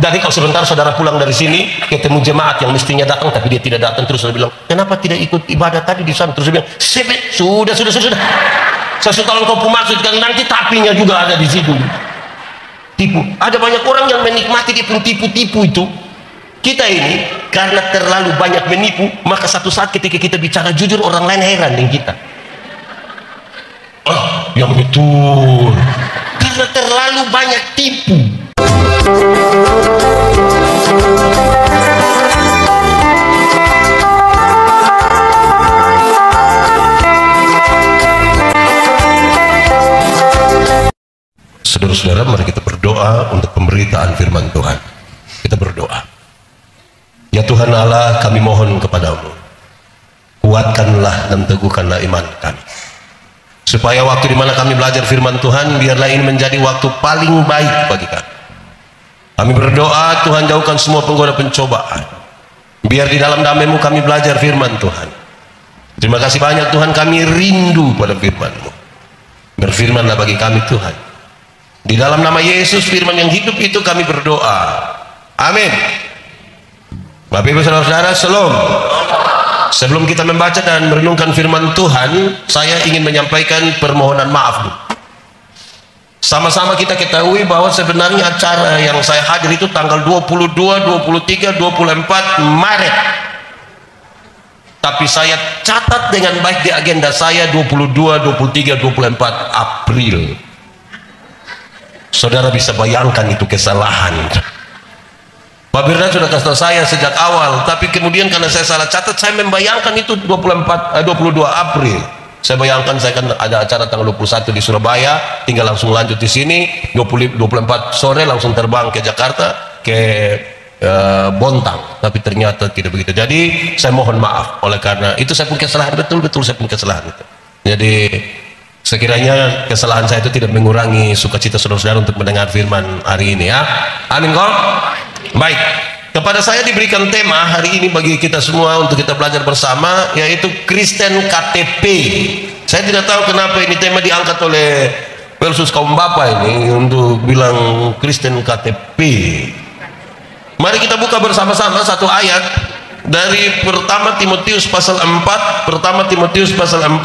Dari kalau sebentar saudara pulang dari sini ketemu jemaat yang mestinya datang tapi dia tidak datang, terus saudara bilang, kenapa tidak ikut ibadah tadi di sana? Terus dia bilang, sudah. Saya sudah tahu kau maksudkan, nanti tapinya juga ada di situ. Tipu. Ada banyak orang yang menikmati dia pun tipu-tipu itu. Kita ini karena terlalu banyak menipu, maka satu saat ketika kita bicara jujur orang lain heran dengan kita. Yang betul. Karena terlalu banyak tipu. Saudara-saudara, mari kita berdoa untuk pemberitaan firman Tuhan. Kita berdoa. Ya Tuhan Allah, kami mohon kepadamu, kuatkanlah dan teguhkanlah iman kami, supaya waktu di mana kami belajar firman Tuhan, biarlah ini menjadi waktu paling baik bagi kami. Kami berdoa, Tuhan jauhkan semua penggoda pencobaan. Biar di dalam damai-Mu kami belajar firman Tuhan. Terima kasih banyak Tuhan, kami rindu pada firman-Mu. Berfirmanlah bagi kami Tuhan. Di dalam nama Yesus, firman yang hidup itu kami berdoa. Amin. Bapak Ibu saudara-saudara, shalom. Sebelum kita membaca dan merenungkan firman Tuhan, saya ingin menyampaikan permohonan maaf dulu. Sama-sama kita ketahui bahwa sebenarnya acara yang saya hadir itu tanggal 22, 23, 24 Maret. Tapi saya catat dengan baik di agenda saya 22, 23, 24 April. Saudara bisa bayangkan itu kesalahan. Pak Birna sudah kasih tahu saya sejak awal, tapi kemudian karena saya salah catat, saya membayangkan itu 22 April. Saya bayangkan saya kan ada acara tanggal 21 di Surabaya, tinggal langsung lanjut di sini, 24 sore langsung terbang ke Jakarta, ke Bontang, tapi ternyata tidak begitu. Jadi saya mohon maaf oleh karena itu saya punya kesalahan, betul saya punya kesalahan itu. Jadi sekiranya kesalahan saya itu tidak mengurangi sukacita saudara-saudara untuk mendengar firman hari ini ya. Amin kok. Baik, kepada saya diberikan tema hari ini bagi kita semua untuk kita belajar bersama, yaitu Kristen KTP. Saya tidak tahu kenapa ini tema diangkat oleh Versus kaum bapak ini untuk bilang Kristen KTP. Mari kita buka bersama-sama satu ayat dari pertama Timotius pasal 4, pertama Timotius pasal 4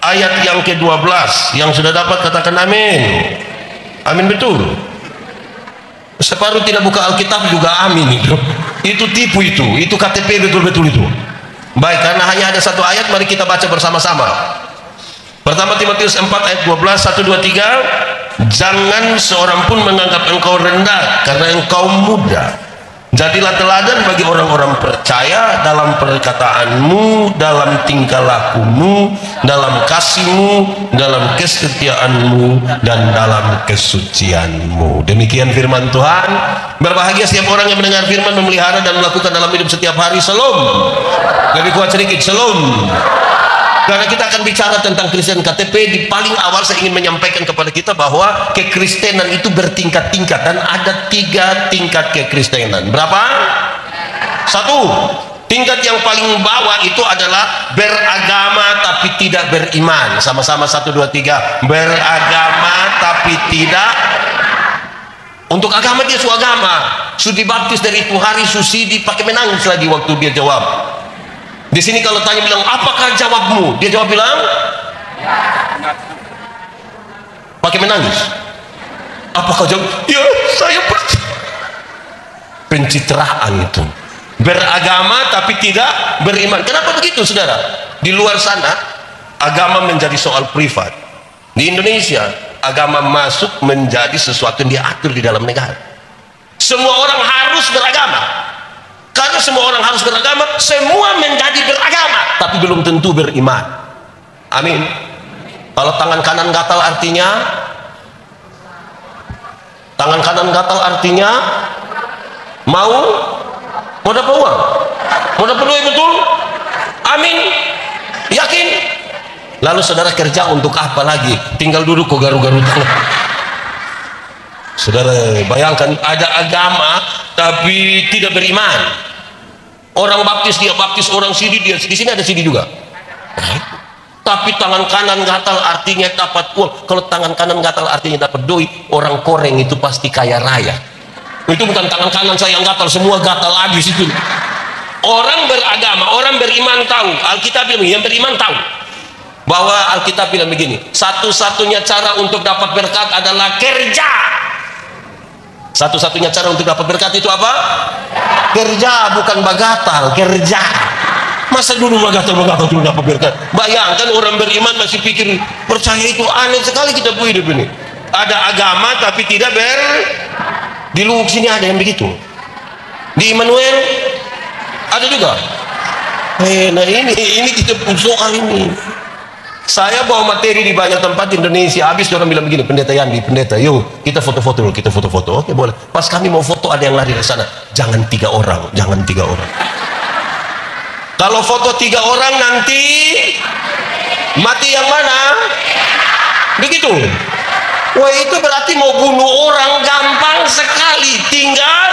ayat yang ke-12. Yang sudah dapat katakan amin. Amin, betul. Separuh tidak buka Alkitab juga amin itu tipu, itu KTP betul-betul itu. Baik, karena hanya ada satu ayat, mari kita baca bersama-sama. Pertama Timotius 4 ayat 12, 1, 2, 3. Jangan seorang pun menganggap engkau rendah karena engkau muda. Jadilah teladan bagi orang-orang percaya dalam perkataanmu, dalam tingkah lakumu, dalam kasihmu, dalam kesetiaanmu, dan dalam kesucianmu. Demikian firman Tuhan. Berbahagia setiap orang yang mendengar firman, memelihara dan melakukan dalam hidup setiap hari. Shalom. Lebih kuat sedikit, shalom. Karena kita akan bicara tentang Kristen KTP, di paling awal saya ingin menyampaikan kepada kita bahwa kekristenan itu bertingkat-tingkat dan ada 3 tingkat kekristenan. Berapa? 1. Tingkat yang paling bawah itu adalah beragama tapi tidak beriman. Sama-sama 1, 2, 3. Beragama tapi tidak. Untuk agama dia suagama. Sudi baptis dari itu hari, susidi pakai menangis lagi waktu dia jawab. Di sini kalau tanya bilang, apakah jawabmu? Dia jawab bilang, pakai menangis. Apakah jawab? Ya, saya percaya. Pencitraan itu. Beragama tapi tidak beriman. Kenapa begitu, saudara? Di luar sana, agama menjadi soal privat. Di Indonesia, agama masuk menjadi sesuatu yang diatur di dalam negara. Semua orang harus beragama. Karena semua orang harus beragama, semua menjadi beragama, tapi belum tentu beriman. Amin. Kalau tangan kanan gatal artinya, tangan kanan gatal artinya mau dapat uang, mau dapat duit, betul? Amin. Yakin? Lalu saudara kerja untuk apa lagi? Tinggal duduk kok garu-garu tangan. Saudara bayangkan ada agama tapi tidak beriman. Orang baptis dia baptis, orang sidi dia di sini ada sidi juga. Tapi tangan kanan gatal artinya dapat uang. Kalau tangan kanan gatal artinya dapat duit, orang koreng itu pasti kaya raya. Itu bukan tangan kanan saya yang gatal, semua gatal habis itu. Orang beragama, orang beriman tahu, Alkitab bilang, yang beriman tahu bahwa Alkitab bilang begini, satu-satunya cara untuk dapat berkat adalah kerja. Satu-satunya cara untuk dapat berkat itu apa? Kerja, bukan bagatal, kerja. Masa dulu bagatal dulu dapat berkat? Bayangkan orang beriman masih pikir percaya itu aneh sekali kita hidup ini. Ada agama tapi tidak di Luwuk sini ada yang begitu. Di Immanuel ada juga. Nah ini kita soal ini. Saya bawa materi di banyak tempat di Indonesia, habis orang bilang begini, pendeta Yandi, pendeta, yuk kita foto-foto dulu, kita foto-foto. Oke boleh. Pas kami mau foto ada yang lari dari sana. Jangan 3 orang, jangan 3 orang. Kalau foto 3 orang nanti mati yang mana? Begitu. Wah itu berarti mau bunuh orang gampang sekali. Tinggal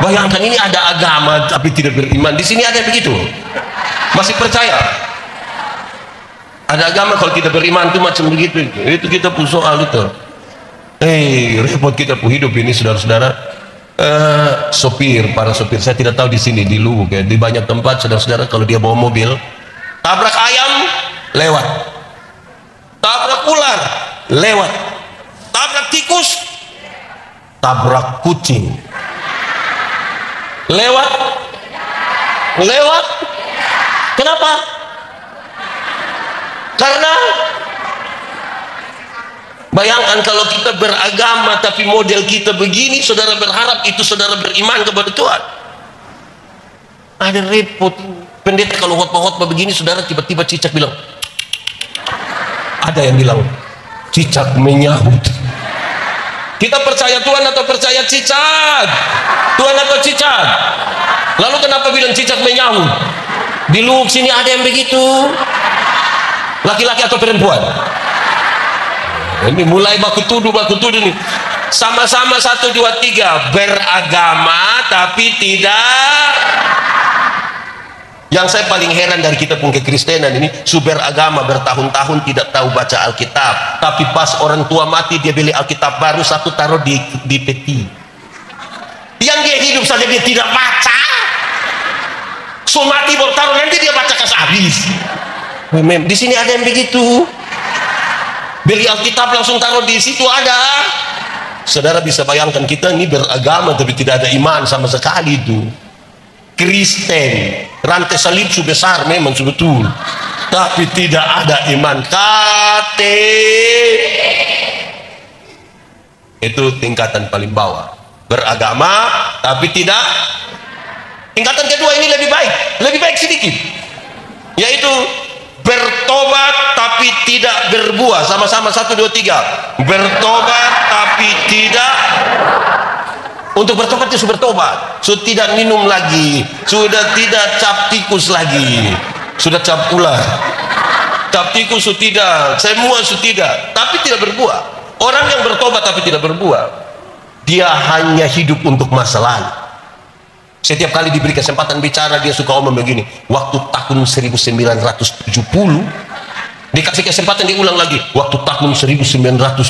bayangkan ini ada agama tapi tidak beriman. Di sini ada yang begitu. Masih percaya? Ada agama kalau tidak beriman itu macam begitu. Itu kita pun soal itu. Repot kita pun hidup ini saudara-saudara. Para sopir, saya tidak tahu di sini di Luwuk ya, di banyak tempat saudara-saudara kalau dia bawa mobil, tabrak ayam lewat, tabrak ular lewat, tabrak tikus, tabrak kucing lewat. Kenapa? Karena bayangkan kalau kita beragama tapi model kita begini, saudara berharap itu saudara beriman kepada Tuhan. Ada repot. Pendeta kalau khotbah begini, saudara tiba-tiba cicak bilang, ada yang bilang cicak menyahut. Kita percaya Tuhan atau percaya cicak? Tuhan atau cicak? Lalu kenapa bilang cicak menyahut? Di Luwuk sini ada yang begitu. Laki-laki atau perempuan? Ini mulai baku tuduh nih. Sama-sama 1, 2, 3 beragama tapi tidak. Yang saya paling heran dari kita pun kekristenan ini, beragama bertahun-tahun tidak tahu baca Alkitab, tapi pas orang tua mati dia beli Alkitab baru 1 taruh di peti. Yang dia hidup saja dia tidak baca. So mati baru taruh, nanti dia baca kas habis. Di sini ada yang begitu. Beli Alkitab langsung taruh di situ ada. Saudara bisa bayangkan kita ini beragama tapi tidak ada iman sama sekali itu. Kristen, rantai salib sudah besar memang betul, tapi tidak ada iman. Itu tingkatan paling bawah. Beragama tapi tidak. Tingkatan kedua ini lebih baik sedikit, yaitu bertobat tapi tidak berbuah. Sama-sama 1, 2, 3 bertobat tapi tidak. Untuk bertobat itu sudah bertobat, sudah tidak minum lagi, sudah tidak cap tikus lagi, sudah cap ular, cap tikus sudah tidak, semua sudah tidak, tapi tidak berbuah. Orang yang bertobat tapi tidak berbuah, dia hanya hidup untuk masa lalu. Setiap kali diberi kesempatan bicara dia suka omong begini, waktu tahun 1970 dikasih kesempatan dia ulang lagi, waktu tahun 1970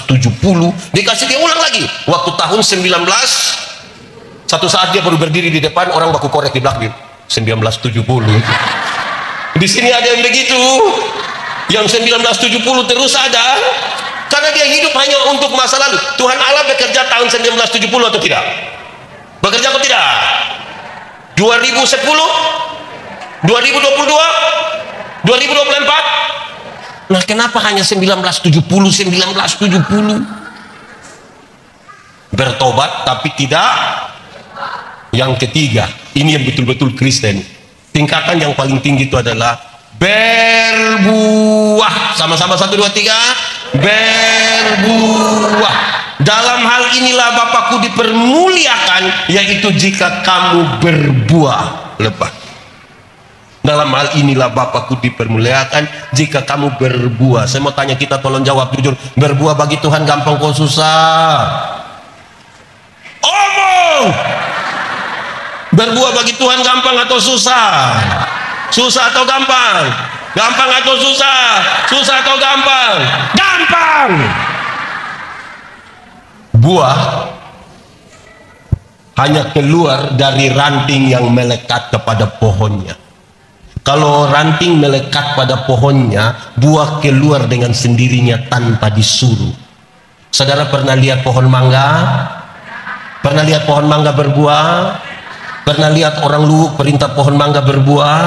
dikasih dia ulang lagi, waktu tahun 19. Satu saat dia baru berdiri di depan, orang baku korek di belakang 1970. Di sini ada yang begitu, yang 1970 terus ada, karena dia hidup hanya untuk masa lalu. Tuhan Allah bekerja tahun 1970 atau tidak? Bekerja atau tidak? 2010, 2022, 2024. Nah kenapa hanya 1970? Bertobat tapi tidak. Yang ketiga, ini yang betul-betul Kristen. Tingkatan yang paling tinggi itu adalah berbuah. Sama-sama 1, 2, 3 berbuah. Dalam hal inilah Bapakku dipermuliakan, yaitu jika kamu berbuah lebat. Dalam hal inilah Bapakku dipermuliakan jika kamu berbuah. Saya mau tanya kita, tolong jawab jujur. Berbuah bagi Tuhan gampang kok susah? Omong! Berbuah bagi Tuhan gampang atau susah? Susah atau gampang? Gampang atau susah? Susah atau gampang? Gampang! Buah hanya keluar dari ranting yang melekat kepada pohonnya. Kalau ranting melekat pada pohonnya, buah keluar dengan sendirinya tanpa disuruh. Saudara pernah lihat pohon mangga? Pernah lihat pohon mangga berbuah? Pernah lihat orang luwuk perintah pohon mangga berbuah?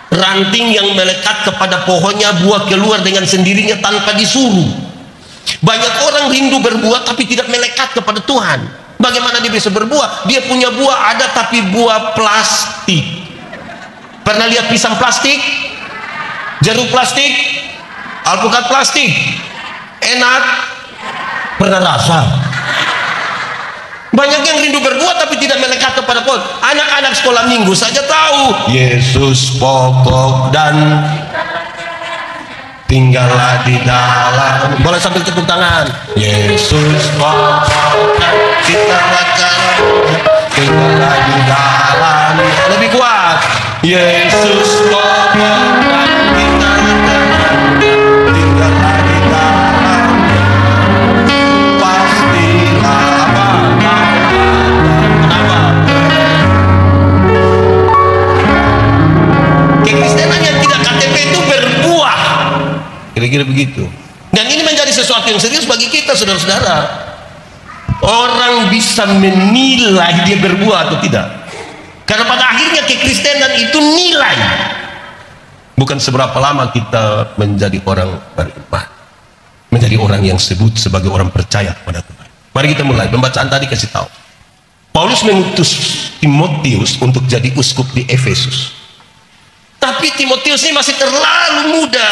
Ranting yang melekat kepada pohonnya, buah keluar dengan sendirinya tanpa disuruh. Banyak orang rindu berbuah tapi tidak melekat kepada Tuhan. Bagaimana dia bisa berbuah? Dia punya buah ada tapi buah plastik. Pernah lihat pisang plastik? Jeruk plastik? Alpukat plastik? Enak? Pernah rasa? Banyak yang rindu berbuah tapi tidak melekat kepada pohon. Anak-anak sekolah minggu saja tahu Yesus pokok dan tinggallah di dalam. Boleh sambil tepuk tangan. Yesus pokok dan tinggallah di dalam. Lebih kuat. Yesus pokok dan tinggallah di dalam. Pastilah apa? Kenapa? Kekristenan yang tidak KTP itu berbuah. Kira-kira begitu. Dan ini menjadi sesuatu yang serius bagi kita, saudara-saudara. Orang bisa menilai dia berbuah atau tidak. Karena pada akhirnya kekristenan itu nilai. Bukan seberapa lama kita menjadi orang beriman, menjadi orang yang sebut sebagai orang percaya kepada Tuhan. Mari kita mulai. Pembacaan tadi kasih tahu. Paulus mengutus Timotius untuk jadi uskup di Efesus. Tapi Timotius ini masih terlalu muda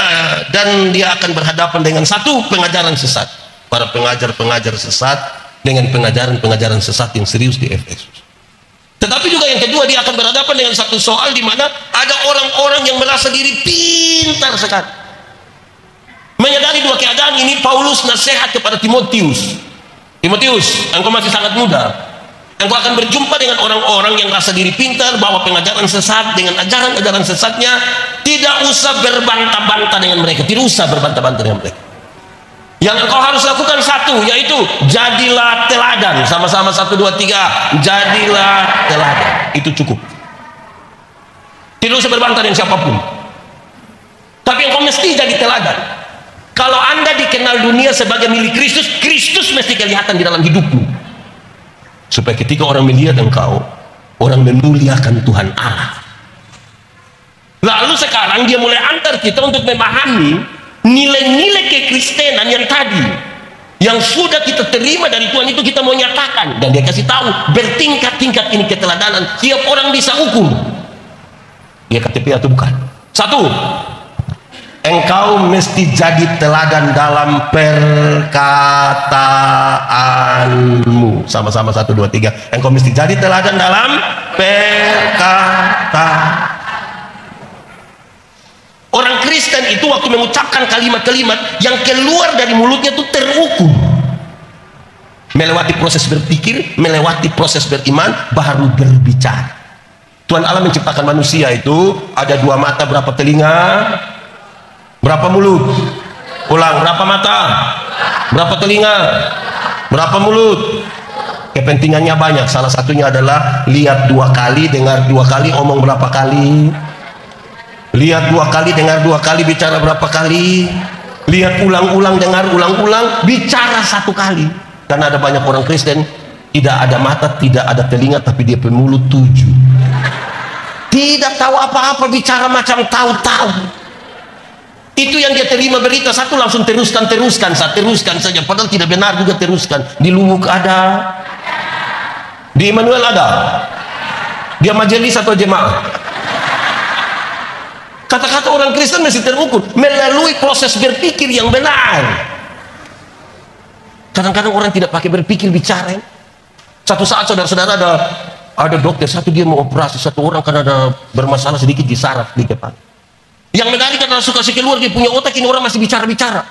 dan dia akan berhadapan dengan satu pengajaran sesat. Para pengajar-pengajar sesat dengan pengajaran-pengajaran sesat yang serius di Efesus. Tetapi juga yang kedua, dia akan berhadapan dengan satu soal di mana ada orang-orang yang merasa diri pintar sekali. Menyadari dua keadaan ini, Paulus nasihat kepada Timotius. Timotius, engkau masih sangat muda. Engkau akan berjumpa dengan orang-orang yang merasa diri pintar, bawa pengajaran sesat dengan ajaran-ajaran sesatnya. Tidak usah berbantah-bantah dengan mereka. Tidak usah berbantah-bantah dengan mereka. Yang engkau harus lakukan satu, yaitu jadilah teladan. Sama-sama 1, 2, 3. Jadilah teladan. Itu cukup. Tidak usah berbantah dengan siapapun. Tapi engkau mesti jadi teladan. Kalau Anda dikenal dunia sebagai milik Kristus, Kristus mesti kelihatan di dalam hidupmu. Supaya ketika orang melihat engkau, orang memuliakan Tuhan Allah. Lalu sekarang dia mulai antar kita untuk memahami nilai-nilai kekristenan yang tadi, yang sudah kita terima dari Tuhan itu kita mau nyatakan. Dan dia kasih tahu bertingkat-tingkat ini keteladanan. Tiap orang bisa ukur dia KTP atau bukan. Satu, engkau mesti jadi teladan dalam perkataanmu. Sama-sama 1, 2, 3. Engkau mesti jadi teladan dalam perkataan. Orang Kristen itu waktu mengucapkan kalimat-kalimat yang keluar dari mulutnya itu terukur. Melewati proses berpikir, melewati proses beriman, baru berbicara. Tuhan Allah menciptakan manusia itu ada 2 mata, berapa telinga, berapa mulut. Ulang, berapa mata, berapa telinga, berapa mulut. Kepentingannya banyak. Salah satunya adalah lihat 2 kali, dengar 2 kali, omong berapa kali. Lihat 2 kali, dengar 2 kali, bicara berapa kali. Lihat ulang-ulang, dengar ulang-ulang, bicara 1 kali. Karena ada banyak orang Kristen tidak ada mata, tidak ada telinga, tapi dia pemulut 7. Tidak tahu apa-apa, bicara macam tahu-tahu. Itu yang dia terima berita satu langsung teruskan saja. Padahal tidak benar juga teruskan. Di Luwuk ada, di Immanuel ada, dia majelis atau jemaah. Kata-kata orang Kristen mesti terukur melalui proses berpikir yang benar. Kadang-kadang orang tidak pakai berpikir, bicara. Satu saat saudara-saudara ada dokter satu, dia mau operasi satu orang karena ada bermasalah sedikit di saraf di kepala. Yang menarik karena suka keluar dia punya otak, ini orang masih bicara-bicara.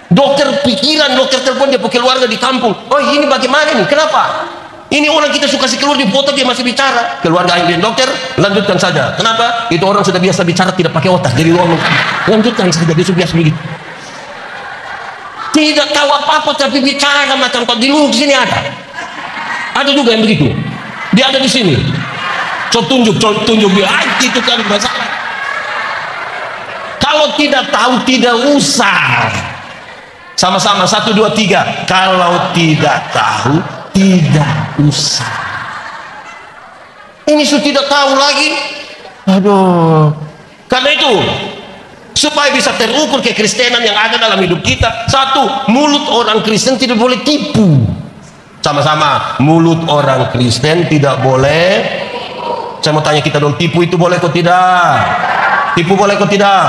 Dokter pikiran, dokter telepon dia punya keluarga di kampung. Oh ini bagaimana nih? Kenapa? Ini orang kita suka keluar di foto dia masih bicara. Keluarga yang dokter, lanjutkan saja. Kenapa? Itu orang sudah biasa bicara tidak pakai otak. Jadi orang lanjutkan saja, dia sudah biasa begitu. Tidak tahu apa-apa tapi bicara macam di Luwuk sini ada ada juga yang begitu. Dia ada di sini. Coba tunjuk dia. Itu kan masalah. Kalau tidak tahu tidak usah. Sama-sama 1, 2, 3. Kalau tidak tahu tidak usah. Ini sudah tidak tahu lagi. Aduh. Karena itu supaya bisa terukur kekristenan yang ada dalam hidup kita. 1, mulut orang Kristen tidak boleh tipu. Sama-sama, mulut orang Kristen tidak boleh. Saya mau tanya kita dong, tipu itu boleh atau tidak? Tipu boleh atau tidak?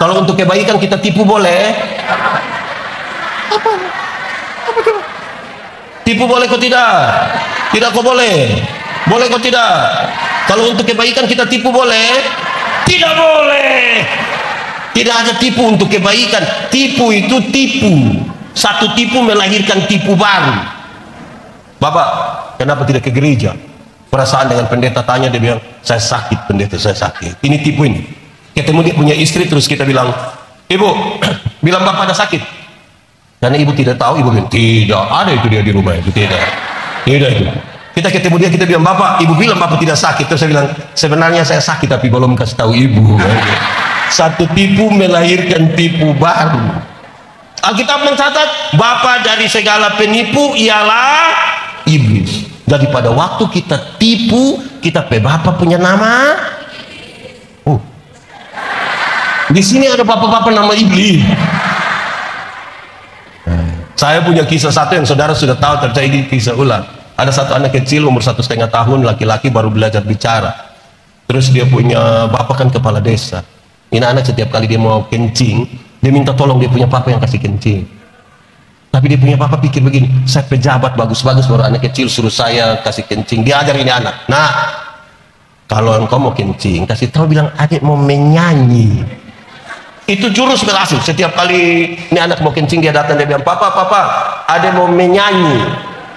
Kalau untuk kebaikan kita tipu boleh? Apa itu? Tipu boleh atau tidak? Tidak kok boleh. Boleh kok tidak? Kalau untuk kebaikan kita tipu boleh? Tidak boleh. Tidak ada tipu untuk kebaikan. Tipu itu tipu. Satu tipu melahirkan tipu baru. Bapak, kenapa tidak ke gereja? Perasaan dengan pendeta tanya, dia bilang, saya sakit pendeta, saya sakit. Ini tipu ini. Ketemu dia punya istri, terus kita bilang, ibu, bilang bapak ada sakit. Karena ibu tidak tahu, ibu bilang, tidak ada itu dia di rumah itu, tidak itu. Kita ketemu dia, kita bilang, bapak, ibu bilang bapak tidak sakit. Terus saya bilang, sebenarnya saya sakit tapi belum kasih tahu ibu. Satu tipu melahirkan tipu baru. Alkitab mencatat, bapa dari segala penipu ialah iblis. Jadi pada waktu kita tipu, kita pe bapak punya nama. Di sini ada bapak-bapak nama iblis. Saya punya kisah satu yang saudara sudah tahu, terjadi kisah ulang. Ada satu anak kecil umur 1,5 tahun, laki-laki, baru belajar bicara. Terus dia punya bapak kan kepala desa. Ini anak setiap kali dia mau kencing, dia minta tolong dia punya papa yang kasih kencing. Tapi dia punya papa pikir begini, saya pejabat bagus-bagus, baru anak kecil suruh saya kasih kencing. Dia ajar ini anak, nah kalau engkau mau kencing, kasih tahu, bilang adik mau menyanyi. Itu jurus berhasil. Setiap kali ini anak mau kencing, dia datang, dia bilang, papa, adik mau menyanyi.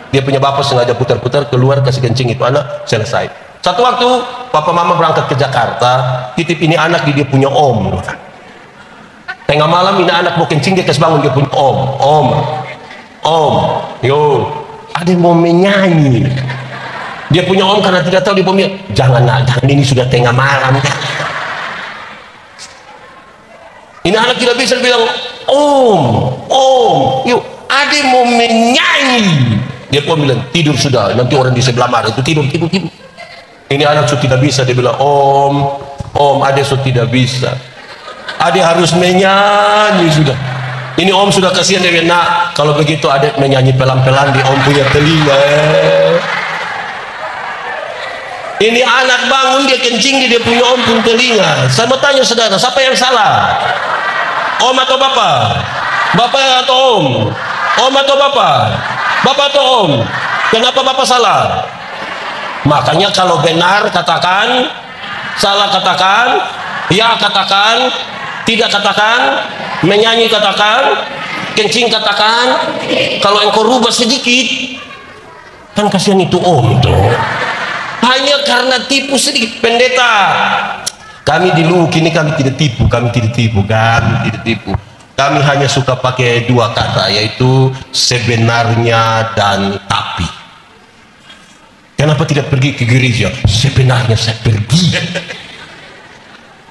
Dia punya bapak sengaja putar-putar keluar kasih kencing itu anak, selesai. Satu waktu papa mama berangkat ke Jakarta, titip ini anak di dia punya om. Tengah malam ini anak mau kencing, dia kasih bangun, dia punya om, yo, ada mau menyanyi. Dia punya om karena tidak tahu, dia punya, jangan ini sudah tengah malam. Ini anak tidak bisa bilang, om, yuk, ada mau menyanyi. Dia pun bilang, tidur sudah, nanti orang di sebelah marah itu tidur. Ini anak sudah tidak bisa, dia bilang, om, ada sudah tidak bisa. Adik harus menyanyi sudah. Ini om sudah kasihan, dia bilang, nak, kalau begitu adik menyanyi pelan-pelan di om punya telinga. Ini anak bangun, dia kencing di dia punya om punya telinga. Saya mau tanya saudara, siapa yang salah? Om atau bapak? Bapak atau om? Om atau bapak? Bapak atau om? Kenapa bapak salah? Makanya kalau benar katakan, salah katakan, ya katakan, tidak katakan, menyanyi katakan, kencing katakan. Kalau engkau rubah sedikit, kan kasihan itu om tuh. Hanya karena tipu sedikit. Pendeta, kami di Luhuk ini kami tidak tipu. Kami hanya suka pakai dua kata, yaitu sebenarnya dan tapi. Kenapa tidak pergi ke gereja? Sebenarnya saya pergi.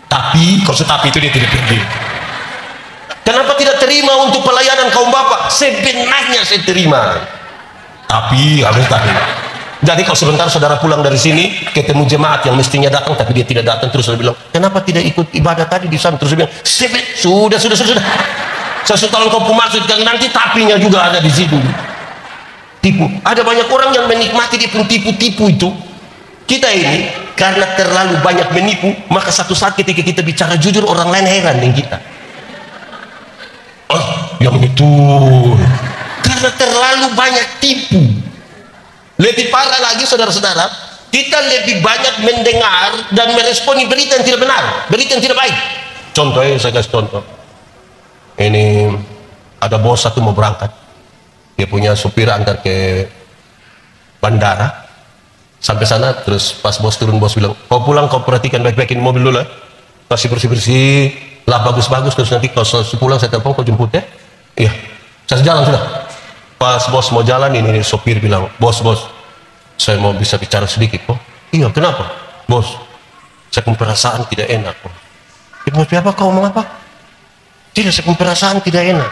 Tapi, kalau tapi itu dia tidak pergi. Kenapa tidak terima untuk pelayanan kaum bapak? Sebenarnya saya terima. Tapi, harus tapi. Jadi kalau sebentar saudara pulang dari sini, ketemu jemaat yang mestinya datang, tapi dia tidak datang, terus saudara bilang, kenapa tidak ikut ibadah tadi di sana? Terus dia bilang, sudah. Saya sudah tahu kau maksud, nanti tapinya juga ada di situ. Tipu. Ada banyak orang yang menikmati dia pun tipu-tipu itu. Kita ini karena terlalu banyak menipu, maka satu saat ketika kita bicara jujur, orang lain heran dengan kita. Yang itu karena terlalu banyak tipu. Lebih parah lagi saudara-saudara, kita lebih banyak mendengar dan meresponi berita yang tidak benar, berita yang tidak baik. Contohnya saya kasih contoh. Ini ada bos satu mau berangkat, dia punya supir antar ke bandara. Sampai sana, terus pas bos turun, bos bilang, kau pulang kau perhatikan baik-baikin mobil dulu lah, kasih bersih-bersih lah, bagus-bagus, terus nanti kalau pulang saya telepon kau jemput ya. Iya, saya jalan sudah. Pas bos mau jalan, ini sopir bilang, bos Saya mau bisa bicara sedikit, oh. Iya, kenapa? Bos, saya punya perasaan tidak enak. Oh. Bos, apa kau ngomong apa? Tidak, saya punya perasaan tidak enak.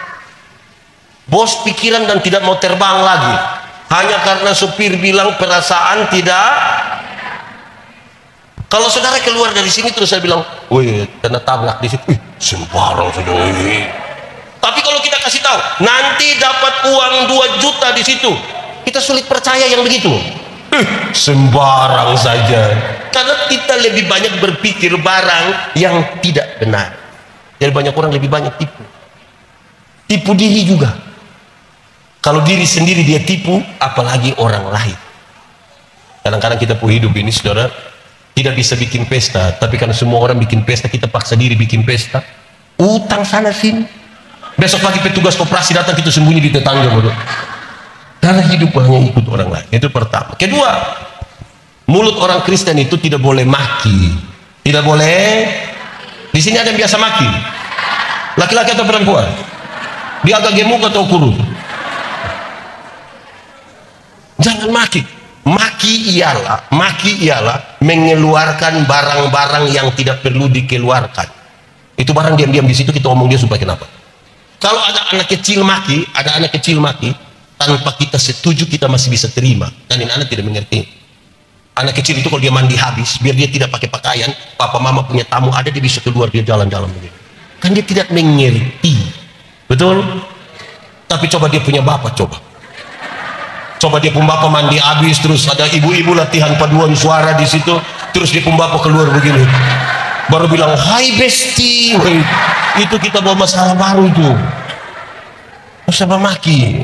Bos pikiran dan tidak mau terbang lagi. Hanya karena supir bilang perasaan tidak. Kalau saudara keluar dari sini terus saya bilang, wih, kena tabrak di situ. Sembarang saudara ini. Tapi kalau kita kasih tahu, nanti dapat uang 2 juta di situ. Kita sulit percaya yang begitu. Sembarang saja. Karena kita lebih banyak berpikir barang yang tidak benar. Jadi banyak orang lebih banyak tipu. Tipu diri juga. Kalau diri sendiri dia tipu, apalagi orang lain. Kadang-kadang kita pun hidup ini, saudara, tidak bisa bikin pesta. Tapi karena semua orang bikin pesta, kita paksa diri bikin pesta. Utang sana sini. Besok pagi petugas koperasi datang, kita sembunyi di tetangga, bodoh. Karena hidup hanya ikut orang lain. Itu pertama. Kedua, mulut orang Kristen itu tidak boleh maki. Tidak boleh. Di sini ada yang biasa maki. Laki-laki atau perempuan? Dia agak gemuk atau kurus? Jangan maki. Maki ialah mengeluarkan barang-barang yang tidak perlu dikeluarkan. Itu barang diam-diam di situ, kita omong dia supaya kenapa? Kalau ada anak kecil maki, tanpa kita setuju kita masih bisa terima. Dan ini anak tidak mengerti. Anak kecil itu kalau dia mandi habis, biar dia tidak pakai pakaian, papa mama punya tamu ada, dia bisa keluar, dia jalan-jalan begitu. Kan dia tidak mengerti. Betul? Tapi coba dia punya bapak, coba dia pun bapak mandi habis, terus ada ibu-ibu latihan paduan suara di situ, terus dia pun bapak keluar begini, baru bilang, hai besti, itu kita bawa masalah baru itu. Sama maki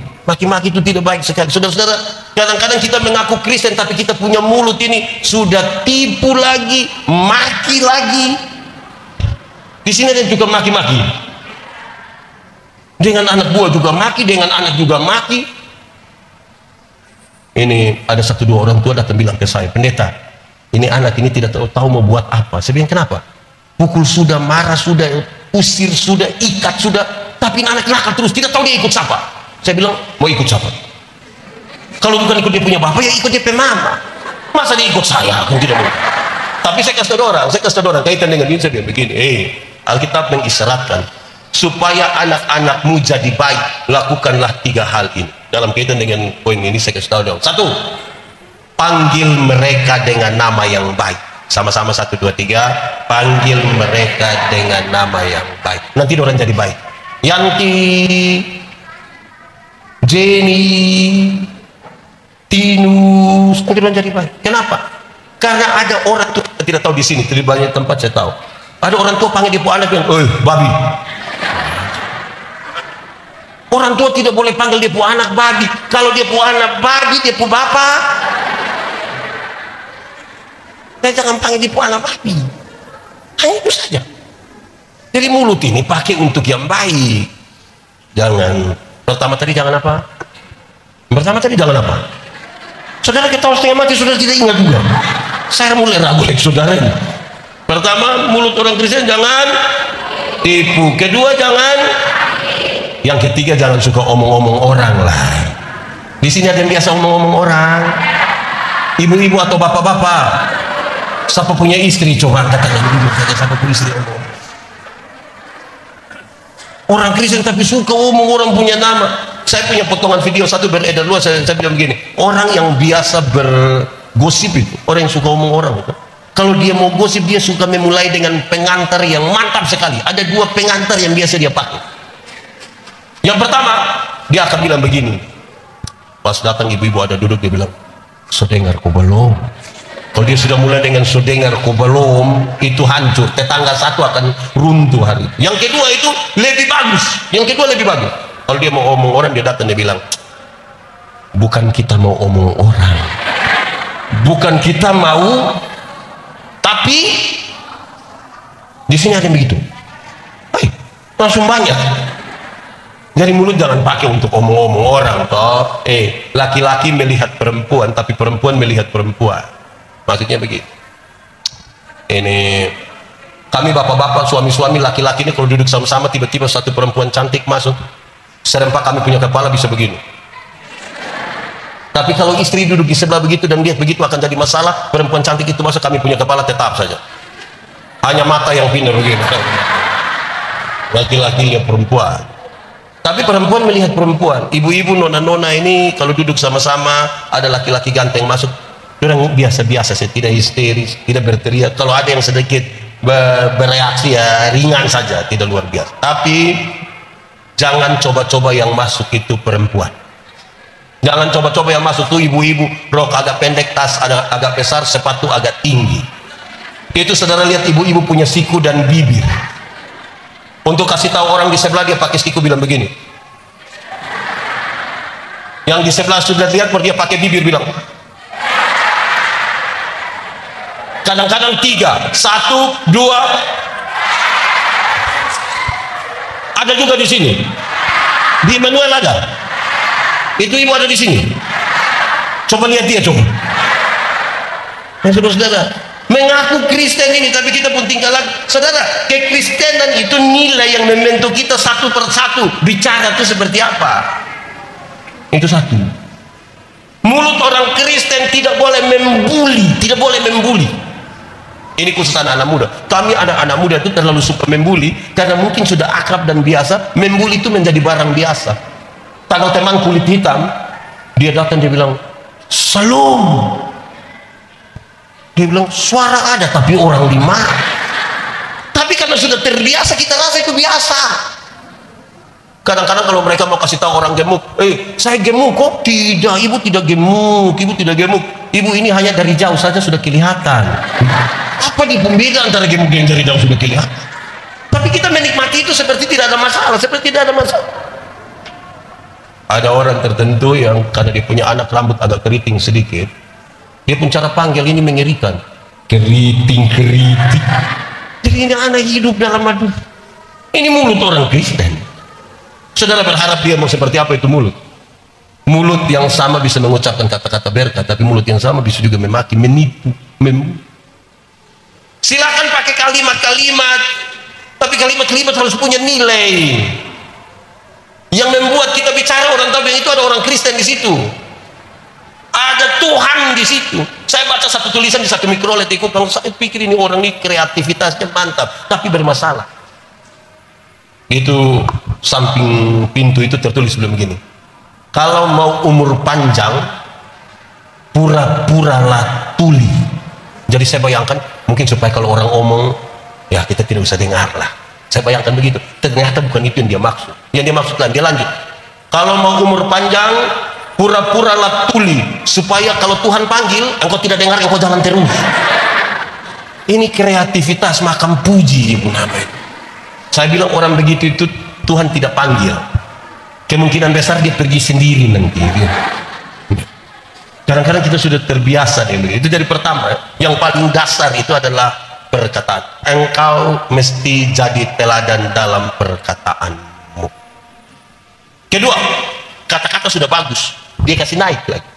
itu tidak baik sekali. Saudara-saudara, kadang-kadang kita mengaku Kristen tapi kita punya mulut ini sudah tipu lagi, maki lagi. Di sini ada juga maki-maki. Dengan anak buah juga maki, dengan anak juga maki. Ini ada 1-2 orang tua datang bilang ke saya, pendeta, ini anak ini tidak tahu mau buat apa. Saya bilang, kenapa? Pukul sudah, marah sudah, usir sudah, ikat sudah, tapi anak nakal terus, tidak tahu dia ikut siapa. Saya bilang, mau ikut siapa? Kalau bukan ikut dia punya bapak, ya ikut dia punya mama. Masa dia ikut saya? Kan tidak mau. Tapi saya kasih tahu orang, kaitan dengan ini saya bilang begini, Alkitab mengisyaratkan supaya anak-anakmu jadi baik, lakukanlah 3 hal ini. Dalam kaitan dengan poin ini saya kasih tahu dong. 1, panggil mereka dengan nama yang baik. Sama-sama 1, 2, 3. Panggil mereka dengan nama yang baik. Nanti orang jadi baik. Yanti, Jenny, Tinus, nanti orang jadi baik. Kenapa? Karena ada orang tuh tidak tahu di sini, di banyak tempat saya tahu. Ada orang tua panggil dia anak yang, babi. Orang tua tidak boleh panggil dia anak babi. Kalau dia anak babi, dia bapak. Saya jangan panggil dia anak babi. Hanya itu saja. Jadi mulut ini pakai untuk yang baik. Jangan. Pertama tadi jangan apa? Saudara ketawa setengah mati, saudara tidak ingat juga. Saya mulai ragu lagi saudara ini. Pertama, mulut orang Kristen jangan tipu. Kedua, jangan. Yang ketiga, jangan suka omong-omong orang lah. Di sini ada yang biasa omong-omong orang. Ibu-ibu atau bapak-bapak, siapa punya istri, coba katakan ibu saja, siapa punya istri omong. Orang Kristen tapi suka omong orang punya nama. Saya punya potongan video satu beredar luas, saya bilang begini, orang yang biasa bergosip itu, orang yang suka omong orang itu, kalau dia mau gosip, dia suka memulai dengan pengantar yang mantap sekali. Ada 2 pengantar yang biasa dia pakai. Yang pertama, dia akan bilang begini, pas datang ibu-ibu ada duduk, dia bilang, so dengar kau belum? Kalau dia sudah mulai dengan so dengar kau belum, itu hancur, tetangga satu akan runtuh hari. Yang kedua itu lebih bagus. Kalau dia mau omong orang, dia datang, dia bilang, bukan kita mau omong orang, bukan kita mau, tapi di sini ada yang begitu. Langsung banyak. Dari mulut jangan pakai untuk omong-omong orang toh. Laki-laki melihat perempuan, tapi perempuan melihat perempuan. Maksudnya begitu. Ini kami bapak-bapak, suami-suami, laki-laki ini kalau duduk sama-sama, tiba-tiba satu perempuan cantik masuk, serempak kami punya kepala bisa begini. Tapi kalau istri duduk di sebelah begitu dan lihat begitu akan jadi masalah. Perempuan cantik itu masa kami punya kepala tetap saja. Hanya mata yang pindah begitu. Laki-laki yang perempuan. Tapi perempuan melihat perempuan. Ibu-ibu, nona-nona ini kalau duduk sama-sama ada laki-laki ganteng masuk, orang biasa-biasa saja, tidak histeris, tidak berteriak. Kalau ada yang sedikit bereaksi ya ringan saja, tidak luar biasa. Tapi jangan coba-coba yang masuk itu perempuan. Jangan coba-coba yang masuk tuh ibu-ibu, rok agak pendek, tas agak besar, sepatu agak tinggi. Itu saudara lihat ibu-ibu punya siku dan bibir. Untuk kasih tahu orang di sebelah dia pakai siku bilang begini. Yang di sebelah sudah lihat dia pakai bibir bilang. Kadang-kadang 3, 1, 2. Ada juga di sini. Di Emmanuel ada. Itu ibu ada di sini. Coba lihat dia coba. Nah, saudara, mengaku Kristen ini, tapi kita pun tinggal lagi. Saudara, kekristenan itu nilai yang membentuk kita satu persatu. Bicara itu seperti apa? Itu satu. Mulut orang Kristen tidak boleh membuli, tidak boleh membuli. Ini khusus anak-anak muda. Kami anak-anak muda itu terlalu suka membuli karena mungkin sudah akrab dan biasa. Membuli itu menjadi barang biasa. Kalau teman kulit hitam, dia datang, dia bilang salam. Dia bilang suara ada tapi orang di mana? Tapi karena sudah terbiasa kita rasa itu biasa. Kadang-kadang kalau mereka mau kasih tahu orang gemuk, saya gemuk kok? Tidak, ibu tidak gemuk, ibu tidak gemuk. Ibu ini hanya dari jauh saja sudah kelihatan. Apa nih pembeda antara gemuk yang dari jauh sudah kelihatan? Tapi kita menikmati itu seperti tidak ada masalah, seperti tidak ada masalah. Ada orang tertentu yang karena dia punya anak rambut agak keriting sedikit, dia pun cara panggil ini mengerikan, keriting. Jadi ini anak hidup dalam aduh. Ini mulut orang Kristen. Saudara berharap dia mau seperti apa itu mulut? Mulut yang sama bisa mengucapkan kata-kata berkat, tapi mulut yang sama bisa juga memaki, menipu, silakan pakai kalimat-kalimat, tapi kalimat-kalimat harus punya nilai. Yang membuat kita bicara orang tahu yang itu ada orang Kristen di situ. Ada Tuhan di situ. Saya baca satu tulisan di satu mikrolet itu, saya pikir ini orang ini kreativitasnya mantap, tapi bermasalah. Itu samping pintu itu tertulis sebelum begini. Kalau mau umur panjang, pura-puralah tuli. Jadi saya bayangkan mungkin supaya kalau orang omong, ya kita tidak usah dengar lah. Saya bayangkan begitu. Ternyata bukan itu yang dia maksud. Yang dia maksudkan, dia lanjut. Kalau mau umur panjang, pura-puralah tuli, supaya kalau Tuhan panggil, engkau tidak dengar, engkau jalan terus. Ini kreativitas makam puji, ibu namanya. Saya bilang orang begitu itu Tuhan tidak panggil. Kemungkinan besar dia pergi sendiri nanti. Kadang-kadang kita sudah terbiasa dengan itu. Dari pertama, yang paling dasar itu adalah perkataan. Engkau mesti jadi teladan dalam perkataanmu. Kedua, kata-kata sudah bagus, dia kasih naik lagi.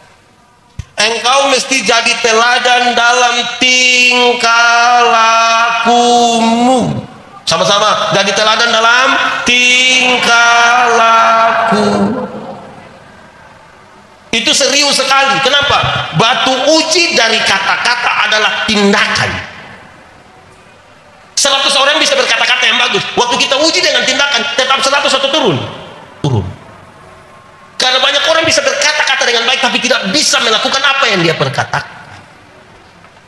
Engkau mesti jadi teladan dalam tingkah lakumu. Sama-sama, jadi teladan dalam tingkah laku. Itu serius sekali. Kenapa? Batu uji dari kata-kata adalah tindakan. 100 orang bisa berkata-kata yang bagus. Waktu kita uji dengan tindakan, tetap 100 atau turun? Turun. Karena banyak orang bisa berkata-kata dengan baik, tapi tidak bisa melakukan apa yang dia berkatakan.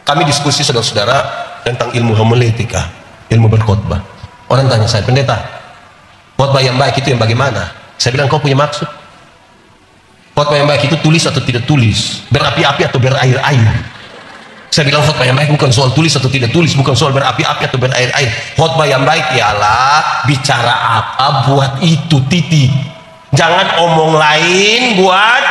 Kami diskusi saudara-saudara tentang ilmu homiletika, ilmu berkhotbah. Orang tanya saya, pendeta, khotbah yang baik itu yang bagaimana? Saya bilang, kau punya maksud? Khotbah yang baik itu tulis atau tidak tulis? Berapi-api atau berair-air? Saya bilang khotbah yang baik bukan soal tulis atau tidak tulis, bukan soal berapi-api atau berair-air. Khotbah yang baik ialah bicara apa buat itu, titik. Jangan omong lain buat.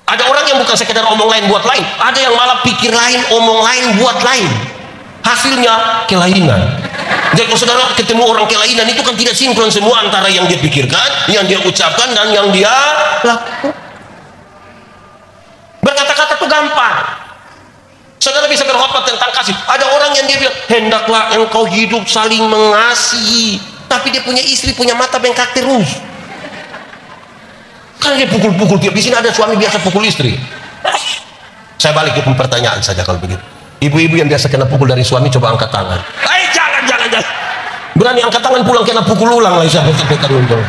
Ada orang yang bukan sekedar omong lain buat lain, ada yang malah pikir lain, omong lain buat lain. Hasilnya kelainan. Jadi kalau saudara ketemu orang kelainan itu kan tidak sinkron semua antara yang dia pikirkan, yang dia ucapkan, dan yang dia lakukan. Berkata-kata itu gampang. Saudara bisa berkhotbah tentang kasih. Ada orang yang dia bilang, hendaklah engkau hidup saling mengasihi, tapi dia punya istri, punya mata bengkak terus. Kan dia pukul-pukul tiap, di sini ada suami biasa pukul istri. Saya balik ke pertanyaan saja kalau begitu. Ibu-ibu yang biasa kena pukul dari suami, coba angkat tangan. Jangan. Berani angkat tangan pulang kena pukul ulang lagi saya untuk.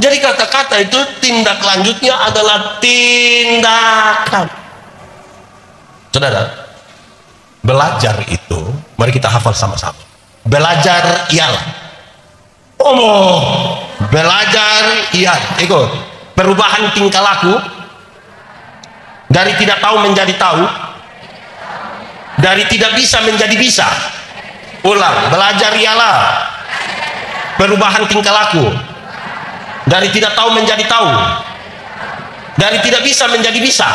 Jadi kata-kata itu tindak lanjutnya adalah tindakan. Saudara, belajar itu, mari kita hafal sama-sama. Belajar ialah, belajar ialah, ikut, perubahan tingkah laku dari tidak tahu menjadi tahu, dari tidak bisa menjadi bisa. Ulang, belajar ialah perubahan tingkah laku dari tidak tahu menjadi tahu, dari tidak bisa menjadi bisa.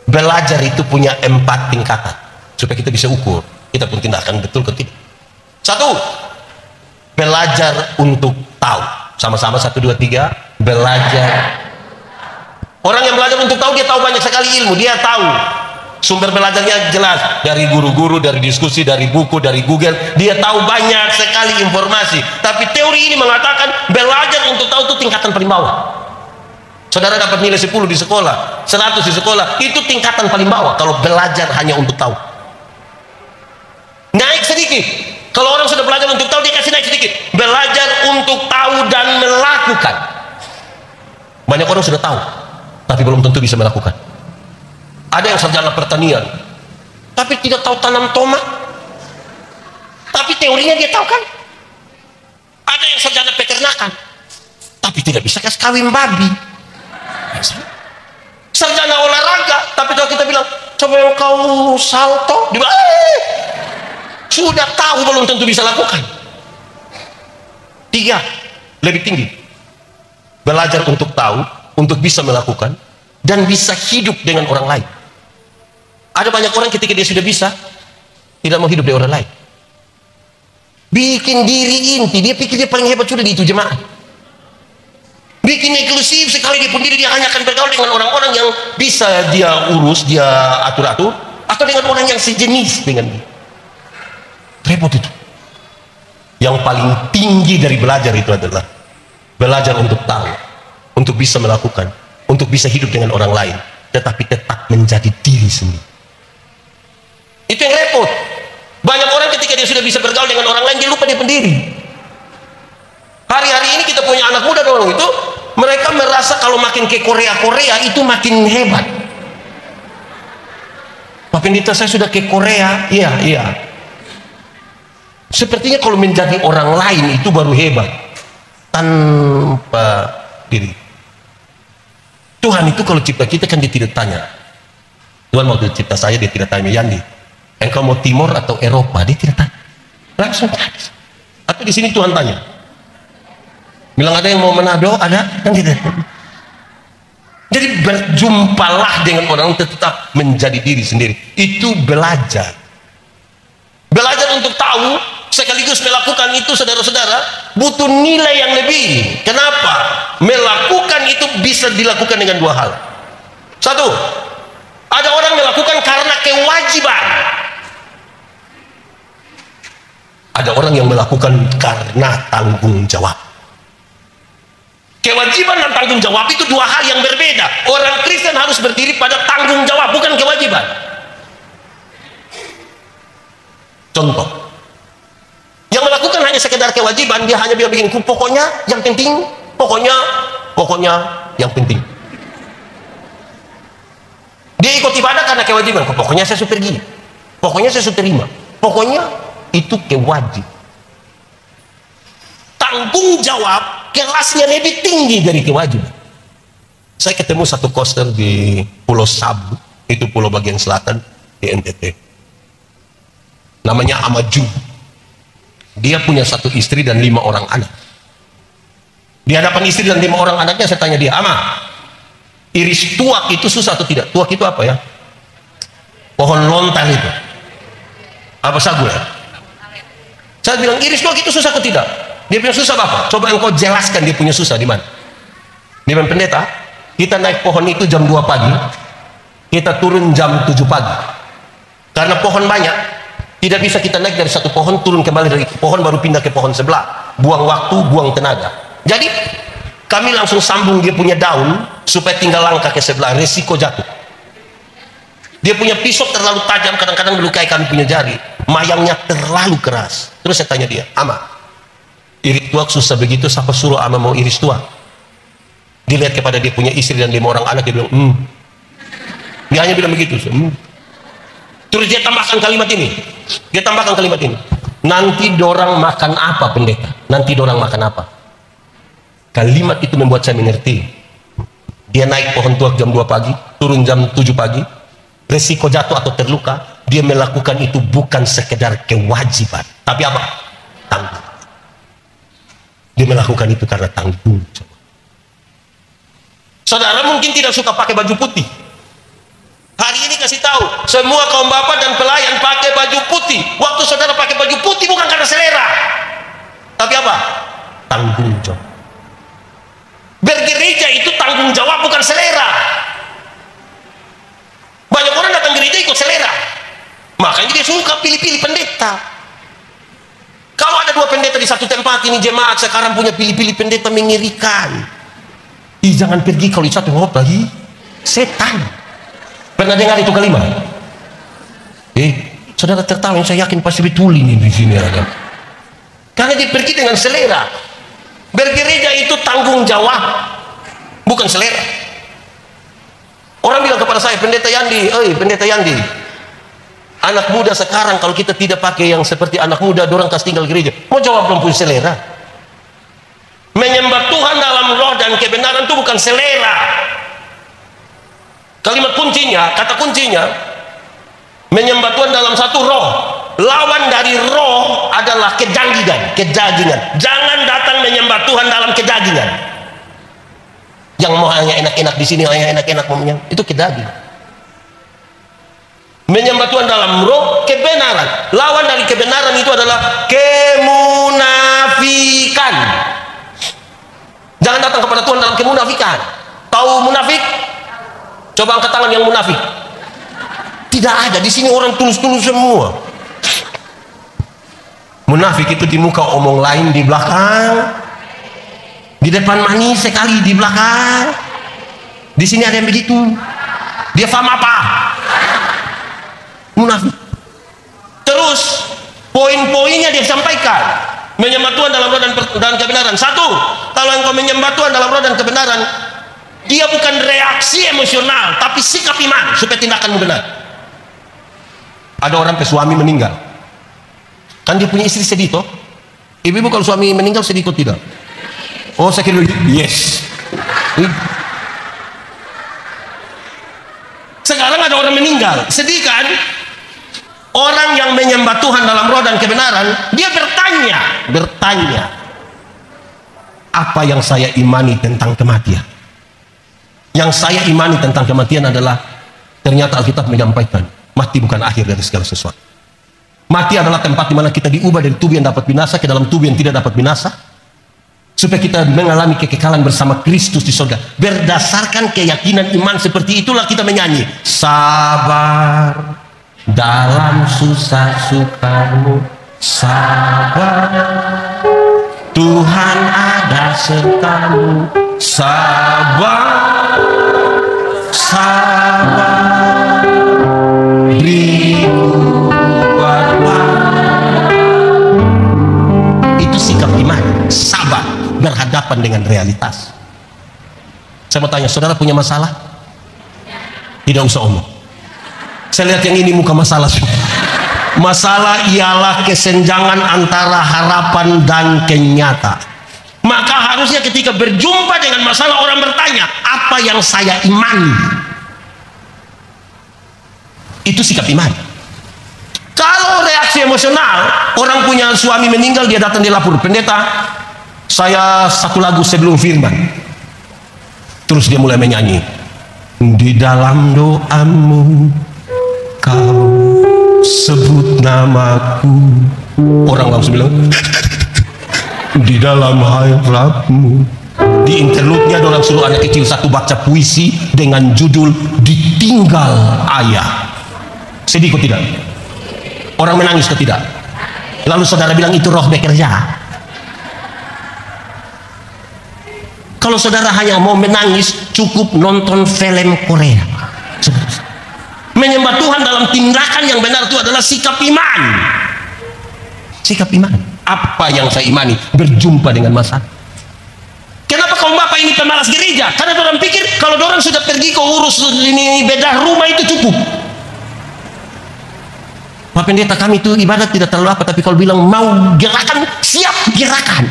Belajar itu punya 4 tingkatan supaya kita bisa ukur kita pun tindakan betul ke tidak. 1, belajar untuk tahu. Sama-sama 1, 2, 3. Belajar. Orang yang belajar untuk tahu, dia tahu banyak sekali ilmu, dia tahu sumber belajarnya jelas dari guru-guru, dari diskusi, dari buku, dari Google. Dia tahu banyak sekali informasi. Tapi teori ini mengatakan belajar untuk tahu itu tingkatan paling bawah. Saudara dapat nilai 10 di sekolah, 100 di sekolah, itu tingkatan paling bawah kalau belajar hanya untuk tahu. Naik sedikit. Kalau orang sudah belajar untuk tahu, dia kasih naik sedikit. Belajar untuk tahu dan melakukan. Banyak orang sudah tahu, tapi belum tentu bisa melakukan. Ada yang sarjana pertanian, tapi tidak tahu tanam tomat, tapi teorinya dia tahu kan. Ada yang sarjana peternakan, tapi tidak bisa kawin babi. Sarjana olahraga, tapi kalau kita bilang coba kau salto, dia sudah tahu belum tentu bisa lakukan. 3, lebih tinggi, belajar untuk tahu, untuk bisa melakukan dan bisa hidup dengan orang lain. Ada banyak orang ketika dia sudah bisa, tidak mau hidup dengan orang lain, bikin diri inti, dia pikir dia paling hebat sudah di itu jemaah, bikin eksklusif sekali dia pun diri, dia hanya akan bergaul dengan orang-orang yang bisa dia urus, dia atur-atur, atau dengan orang yang sejenis dengan dia. Repot itu. Yang paling tinggi dari belajar itu adalah belajar untuk tahu, untuk bisa melakukan, untuk bisa hidup dengan orang lain, tetapi tetap menjadi diri sendiri. Itu yang repot. Banyak orang ketika dia sudah bisa bergaul dengan orang lain, dia lupa dia pendiri. Hari-hari ini kita punya anak muda orang itu, mereka merasa kalau makin ke Korea itu makin hebat. Pak Pendeta, saya sudah ke Korea. Iya. Sepertinya kalau menjadi orang lain itu baru hebat, tanpa diri. Tuhan itu kalau cipta kita kan dia tidak tanya. Tuhan mau cipta saya, dia tidak tanya, Yandi, engkau mau Timur atau Eropa? Dia tidak tanya, langsung tanya. Atau di sini Tuhan tanya, bilang ada yang mau Manado, ada kan tidak. Jadi berjumpalah dengan orang, tetap menjadi diri sendiri. Itu belajar. Belajar untuk tahu sekaligus melakukan itu, saudara-saudara, butuh nilai yang lebih. Kenapa? Melakukan itu bisa dilakukan dengan 2 hal. 1, ada orang melakukan karena kewajiban. Ada orang yang melakukan karena tanggung jawab. Kewajiban dan tanggung jawab itu 2 hal yang berbeda. Orang Kristen harus berdiri pada tanggung jawab, bukan kewajiban. Contoh, yang melakukan hanya sekedar kewajiban, dia hanya bikin pokoknya yang penting, pokoknya yang penting. Dia ikut ibadah karena kewajiban, pokoknya saya pergi, pokoknya saya terima, pokoknya itu kewajiban. Tanggung jawab kelasnya lebih tinggi dari kewajiban. Saya ketemu satu koster di Pulau Sabu, itu pulau bagian selatan di NTT. Namanya Amaju. Dia punya 1 istri dan 5 orang anak. Di hadapan istri dan 5 orang anaknya, saya tanya dia, Ama, iris tuak itu susah atau tidak? Tuak itu apa ya? Pohon lontar itu. Apa sagu ya? Saya bilang, iris tuak itu susah atau tidak? Dia bilang, susah Bapak. Coba engkau jelaskan dia punya susah di mana? Di mana pendeta? Kita naik pohon itu jam 2 pagi, kita turun jam 7 pagi. Karena pohon banyak, tidak bisa kita naik dari satu pohon turun kembali dari pohon baru pindah ke pohon sebelah. Buang waktu, buang tenaga. Jadi kami langsung sambung dia punya daun supaya tinggal langkah ke sebelah, resiko jatuh. Dia punya pisau terlalu tajam, kadang-kadang melukai kami punya jari. Mayangnya terlalu keras. Terus saya tanya dia, Ama, iris tuak susah begitu, siapa suruh Ama mau iris tuak? Dia lihat kepada dia punya istri dan 5 orang anak, dia bilang, Dia hanya bilang begitu. Terus dia tambahkan kalimat ini. Nanti dorang makan apa, pendeta? Nanti dorang makan apa? Kalimat itu membuat saya mengerti. Dia naik pohon tuak jam 2 pagi, turun jam 7 pagi. Resiko jatuh atau terluka, dia melakukan itu bukan sekedar kewajiban, tapi apa? Tanggung. Dia melakukan itu karena tanggung. Saudara mungkin tidak suka pakai baju putih. Hari ini kasih tahu, semua kaum bapak dan pelayan pakai baju putih. Waktu saudara pakai baju putih bukan karena selera, tapi apa? Tanggung jawab. Bergereja itu tanggung jawab, bukan selera. Banyak orang datang gereja ikut selera, makanya dia suka pilih-pilih pendeta. Kalau ada 2 pendeta di satu tempat, ini jemaat sekarang punya pilih-pilih pendeta, mengerikan. Jangan pergi kalau di satu tempat lagi, setan. Pernah dengar itu kalimat? Saudara tertawa, saya yakin pasti betul ini di sini ada. Karena dia pergi dengan selera. Bergereja itu tanggung jawab, bukan selera. Orang bilang kepada saya, pendeta Yandi, anak muda sekarang kalau kita tidak pakai yang seperti anak muda, dorang kasih tinggal gereja. Mau jawab belum punya selera. Menyembah Tuhan dalam roh dan kebenaran itu bukan selera. Kalimat kuncinya, kata kuncinya, menyembah Tuhan dalam satu roh. Lawan dari roh adalah kejagingan. Jangan datang menyembah Tuhan dalam kejagingan. Yang mau hanya enak-enak di sini, hanya enak-enak mau menyembah, itu kedagingan. Menyembah Tuhan dalam roh, kebenaran. Lawan dari kebenaran itu adalah kemunafikan. Jangan datang kepada Tuhan dalam kemunafikan. Tahu munafik? Coba angkat tangan yang munafik. Tidak ada di sini, orang tulus-tulus semua. Munafik itu di muka omong lain, di belakang. Di depan manis sekali, di belakang. Di sini ada yang begitu. Dia paham apa? Munafik. Terus poin-poinnya dia sampaikan. Menyembah Tuhan dalam roh dan kebenaran. 1, kalau engkau menyembah Tuhan dalam roh dan kebenaran, dia bukan reaksi emosional, tapi sikap iman supaya tindakanmu benar. Ada orang suami meninggal, kan dia punya istri sedih toh. Ibu-ibu kalau suami meninggal sedih kok tidak? Oh, saya kira yes. Sekarang ada orang meninggal, sedih kan? Orang yang menyembah Tuhan dalam roh dan kebenaran, dia bertanya, apa yang saya imani tentang kematian? Yang saya imani tentang kematian adalah, ternyata Alkitab menyampaikan, mati bukan akhir dari segala sesuatu. Mati adalah tempat di mana kita diubah dari tubuh yang dapat binasa ke dalam tubuh yang tidak dapat binasa, supaya kita mengalami kekekalan bersama Kristus di surga. Berdasarkan keyakinan iman seperti itulah kita menyanyi, sabar dalam susah sukamu, sabar, Tuhan ada sertamu, sabar, sabar, beriku itu sikap iman, sabar berhadapan dengan realitas. Saya mau tanya, saudara punya masalah? Tidak usah omong. Saya lihat yang ini muka masalah. Masalah ialah kesenjangan antara harapan dan kenyataan. Maka harusnya ketika berjumpa dengan masalah, orang bertanya, apa yang saya imani? Itu sikap iman. Kalau reaksi emosional, orang punya suami meninggal, dia datang di lapor, pendeta, saya 1 lagu sebelum firman. Terus dia mulai menyanyi, di dalam doamu kau sebut namaku. Orang langsung bilang, di dalam harapmu. Di interlude-nya orang suruh anak kecil satu baca puisi dengan judul Ditinggal Ayah. Sedih kok tidak? Orang menangis kok tidak? Lalu saudara bilang itu roh bekerja. Kalau saudara hanya mau menangis, cukup nonton film Korea. Menyembah Tuhan dalam tindakan yang benar itu adalah sikap iman. Sikap iman. Apa yang saya imani? Berjumpa dengan masalah. Kenapa kaum bapak ini pemalas gereja? Karena orang pikir kalau orang sudah pergi ke urus ini bedah rumah itu cukup. Pak pendeta, kami itu ibadat tidak terlalu apa, tapi kalau bilang mau gerakan, siap gerakan.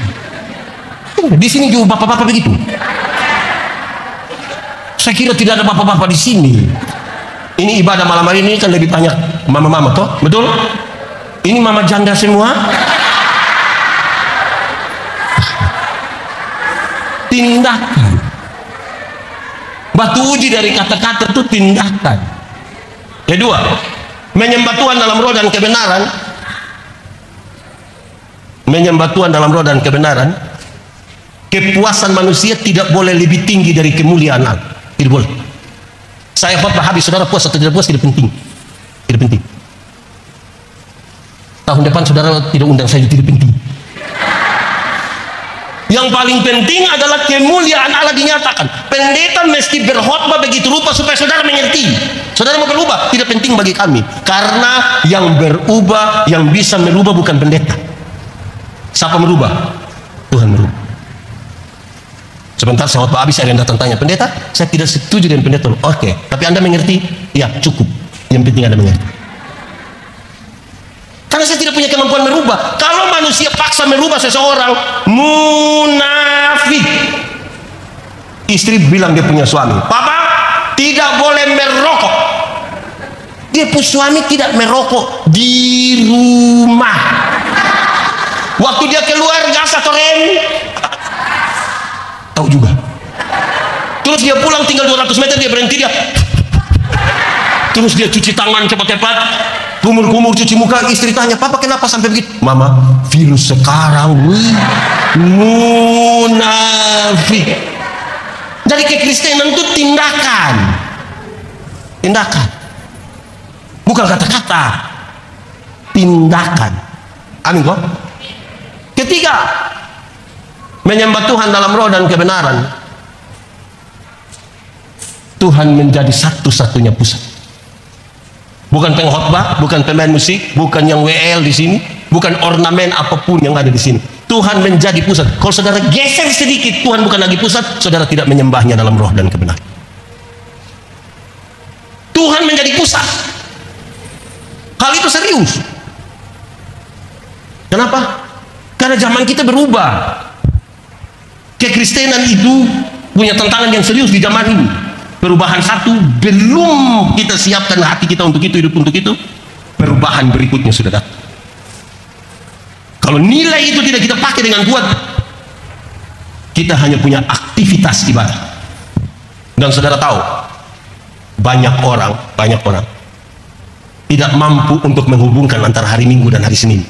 Di sini juga bapak-bapak begitu. Saya kira tidak ada bapak-bapak di sini. Ini ibadah malam hari ini kan lebih banyak mama-mama, toh? Betul? Ini mama janda semua. Tindakan. Batu uji dari kata-kata itu tindakan. Kedua, menyembah Tuhan dalam roh dan kebenaran. Menyembah Tuhan dalam roh dan kebenaran. Kepuasan manusia tidak boleh lebih tinggi dari kemuliaan Allah. Tidak boleh. Saya khotbah habis, saudara puas atau tidak puas tidak penting. Tidak penting. Tahun depan saudara tidak undang saya, tidak penting. Yang paling penting adalah kemuliaan Allah dinyatakan. Pendeta mesti berkhotbah begitu rupa supaya saudara mengerti. Saudara mau berubah, tidak penting bagi kami. Karena yang berubah, yang bisa merubah bukan pendeta. Siapa merubah? Tuhan merubah. Sebentar saya khotbah habis, ada yang datang tanya, pendeta, saya tidak setuju dengan pendeta. Oke, tapi Anda mengerti? Ya, cukup. Yang penting Anda mengerti. Karena saya tidak punya kemampuan merubah. Kalau manusia paksa merubah seseorang, munafik. Istri bilang dia punya suami, papa tidak boleh merokok. Dia punya suami tidak merokok di rumah. Waktu dia keluar gas atau rem, tahu juga. Terus dia pulang tinggal 200 meter, dia berhenti, dia terus dia cuci tangan cepat-cepat, kumur-kumur cuci muka. Istri tanya, papa kenapa sampai begitu? Mama, virus sekarang. Munafik. Jadi kekristenan itu tindakan. Tindakan. Bukan kata-kata. Tindakan. Amin kok. Ketiga, menyembah Tuhan dalam roh dan kebenaran. Tuhan menjadi satu-satunya pusat. Bukan pengkhotbah, bukan pemain musik, bukan yang WL di sini, bukan ornamen apapun yang ada di sini. Tuhan menjadi pusat. Kalau saudara geser sedikit, Tuhan bukan lagi pusat, saudara tidak menyembahnya dalam roh dan kebenaran. Tuhan menjadi pusat. Hal itu serius. Kenapa? Karena zaman kita berubah. Kekristenan itu punya tantangan yang serius di zaman ini. Perubahan satu belum kita siapkan hati kita untuk itu, hidup untuk itu, perubahan berikutnya sudah datang. Kalau nilai itu tidak kita pakai dengan kuat, kita hanya punya aktivitas ibadah. Dan saudara tahu, banyak orang tidak mampu untuk menghubungkan antara hari Minggu dan hari Senin.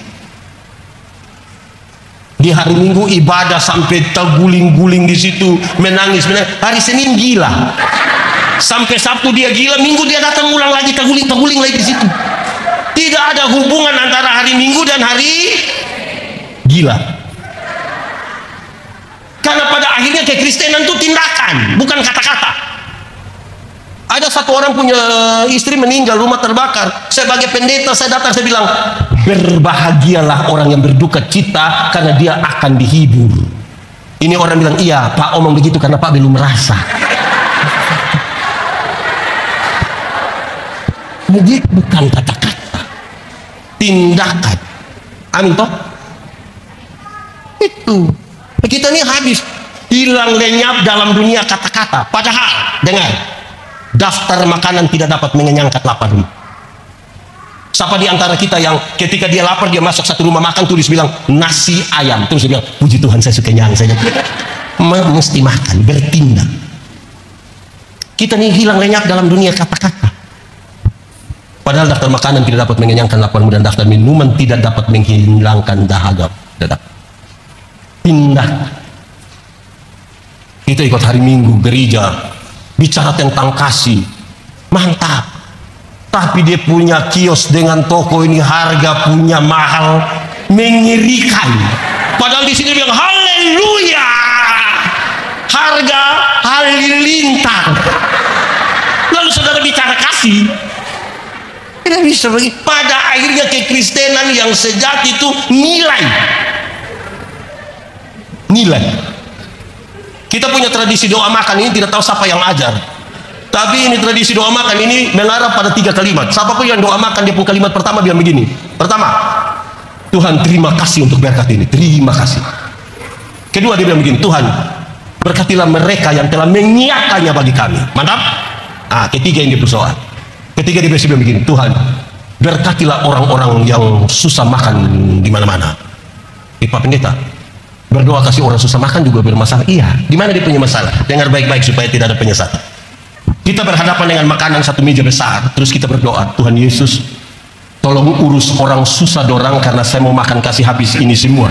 Di hari Minggu ibadah sampai terguling-guling di situ, menangis. Hari Senin gila. Sampai Sabtu dia gila, Minggu dia datang ulang lagi, terguling lagi di situ. Tidak ada hubungan antara hari Minggu dan hari gila. Karena pada akhirnya kekristenan itu tindakan, bukan kata-kata. Ada satu orang punya istri meninggal, rumah terbakar. Sebagai pendeta saya datang, saya bilang, berbahagialah orang yang berduka cita karena dia akan dihibur. Ini orang bilang, iya Pak omong begitu karena Pak belum merasa. Begitu, bukan kata-kata, tindakan. Amin toh? Itu kita ini habis hilang lenyap dalam dunia kata-kata. Padahal dengar, daftar makanan tidak dapat mengenyangkan lapar. Siapa di antara kita yang ketika dia lapar dia masuk satu rumah makan tulis bilang nasi ayam, terus dia bilang puji Tuhan saya suka kenyang, saya mesti makan, bertindak. Kita ini hilang lenyap dalam dunia kata-kata. Padahal daftar makanan tidak dapat mengenyangkan laparmu dan daftar minuman tidak dapat menghilangkan dahaga. Tindak. Kita ikut hari Minggu gereja, bicara tentang kasih, mantap. Tapi dia punya kios dengan toko ini harga punya mahal, mengerikan. Padahal di sini bilang haleluya. harga halilintar. Lalu saudara bicara kasih, tidak bisa lagi. Pada akhirnya kekristenan yang sejati itu nilai. Kita punya tradisi doa makan ini, tidak tahu siapa yang ajar. Tapi ini tradisi doa makan ini mengarah pada 3 kalimat. Siapapun yang doa makan, dia pun kalimat pertama bilang begini. Pertama, Tuhan terima kasih untuk berkat ini. Terima kasih. Kedua dia bilang begini, Tuhan berkatilah mereka yang telah menyiapkannya bagi kami. Mantap. Ketiga yang dia bersoal. Ketiga dia bilang begini, Tuhan berkatilah orang-orang yang susah makan di mana-mana. Pak Pendeta, berdoa kasih orang susah makan juga bermasalah. Iya. Di mana dia punya masalah? Dengar baik-baik supaya tidak ada penyesatan. Kita berhadapan dengan makanan satu meja besar, terus kita berdoa, Tuhan Yesus, tolong urus orang susah dorang karena saya mau makan kasih habis ini semua.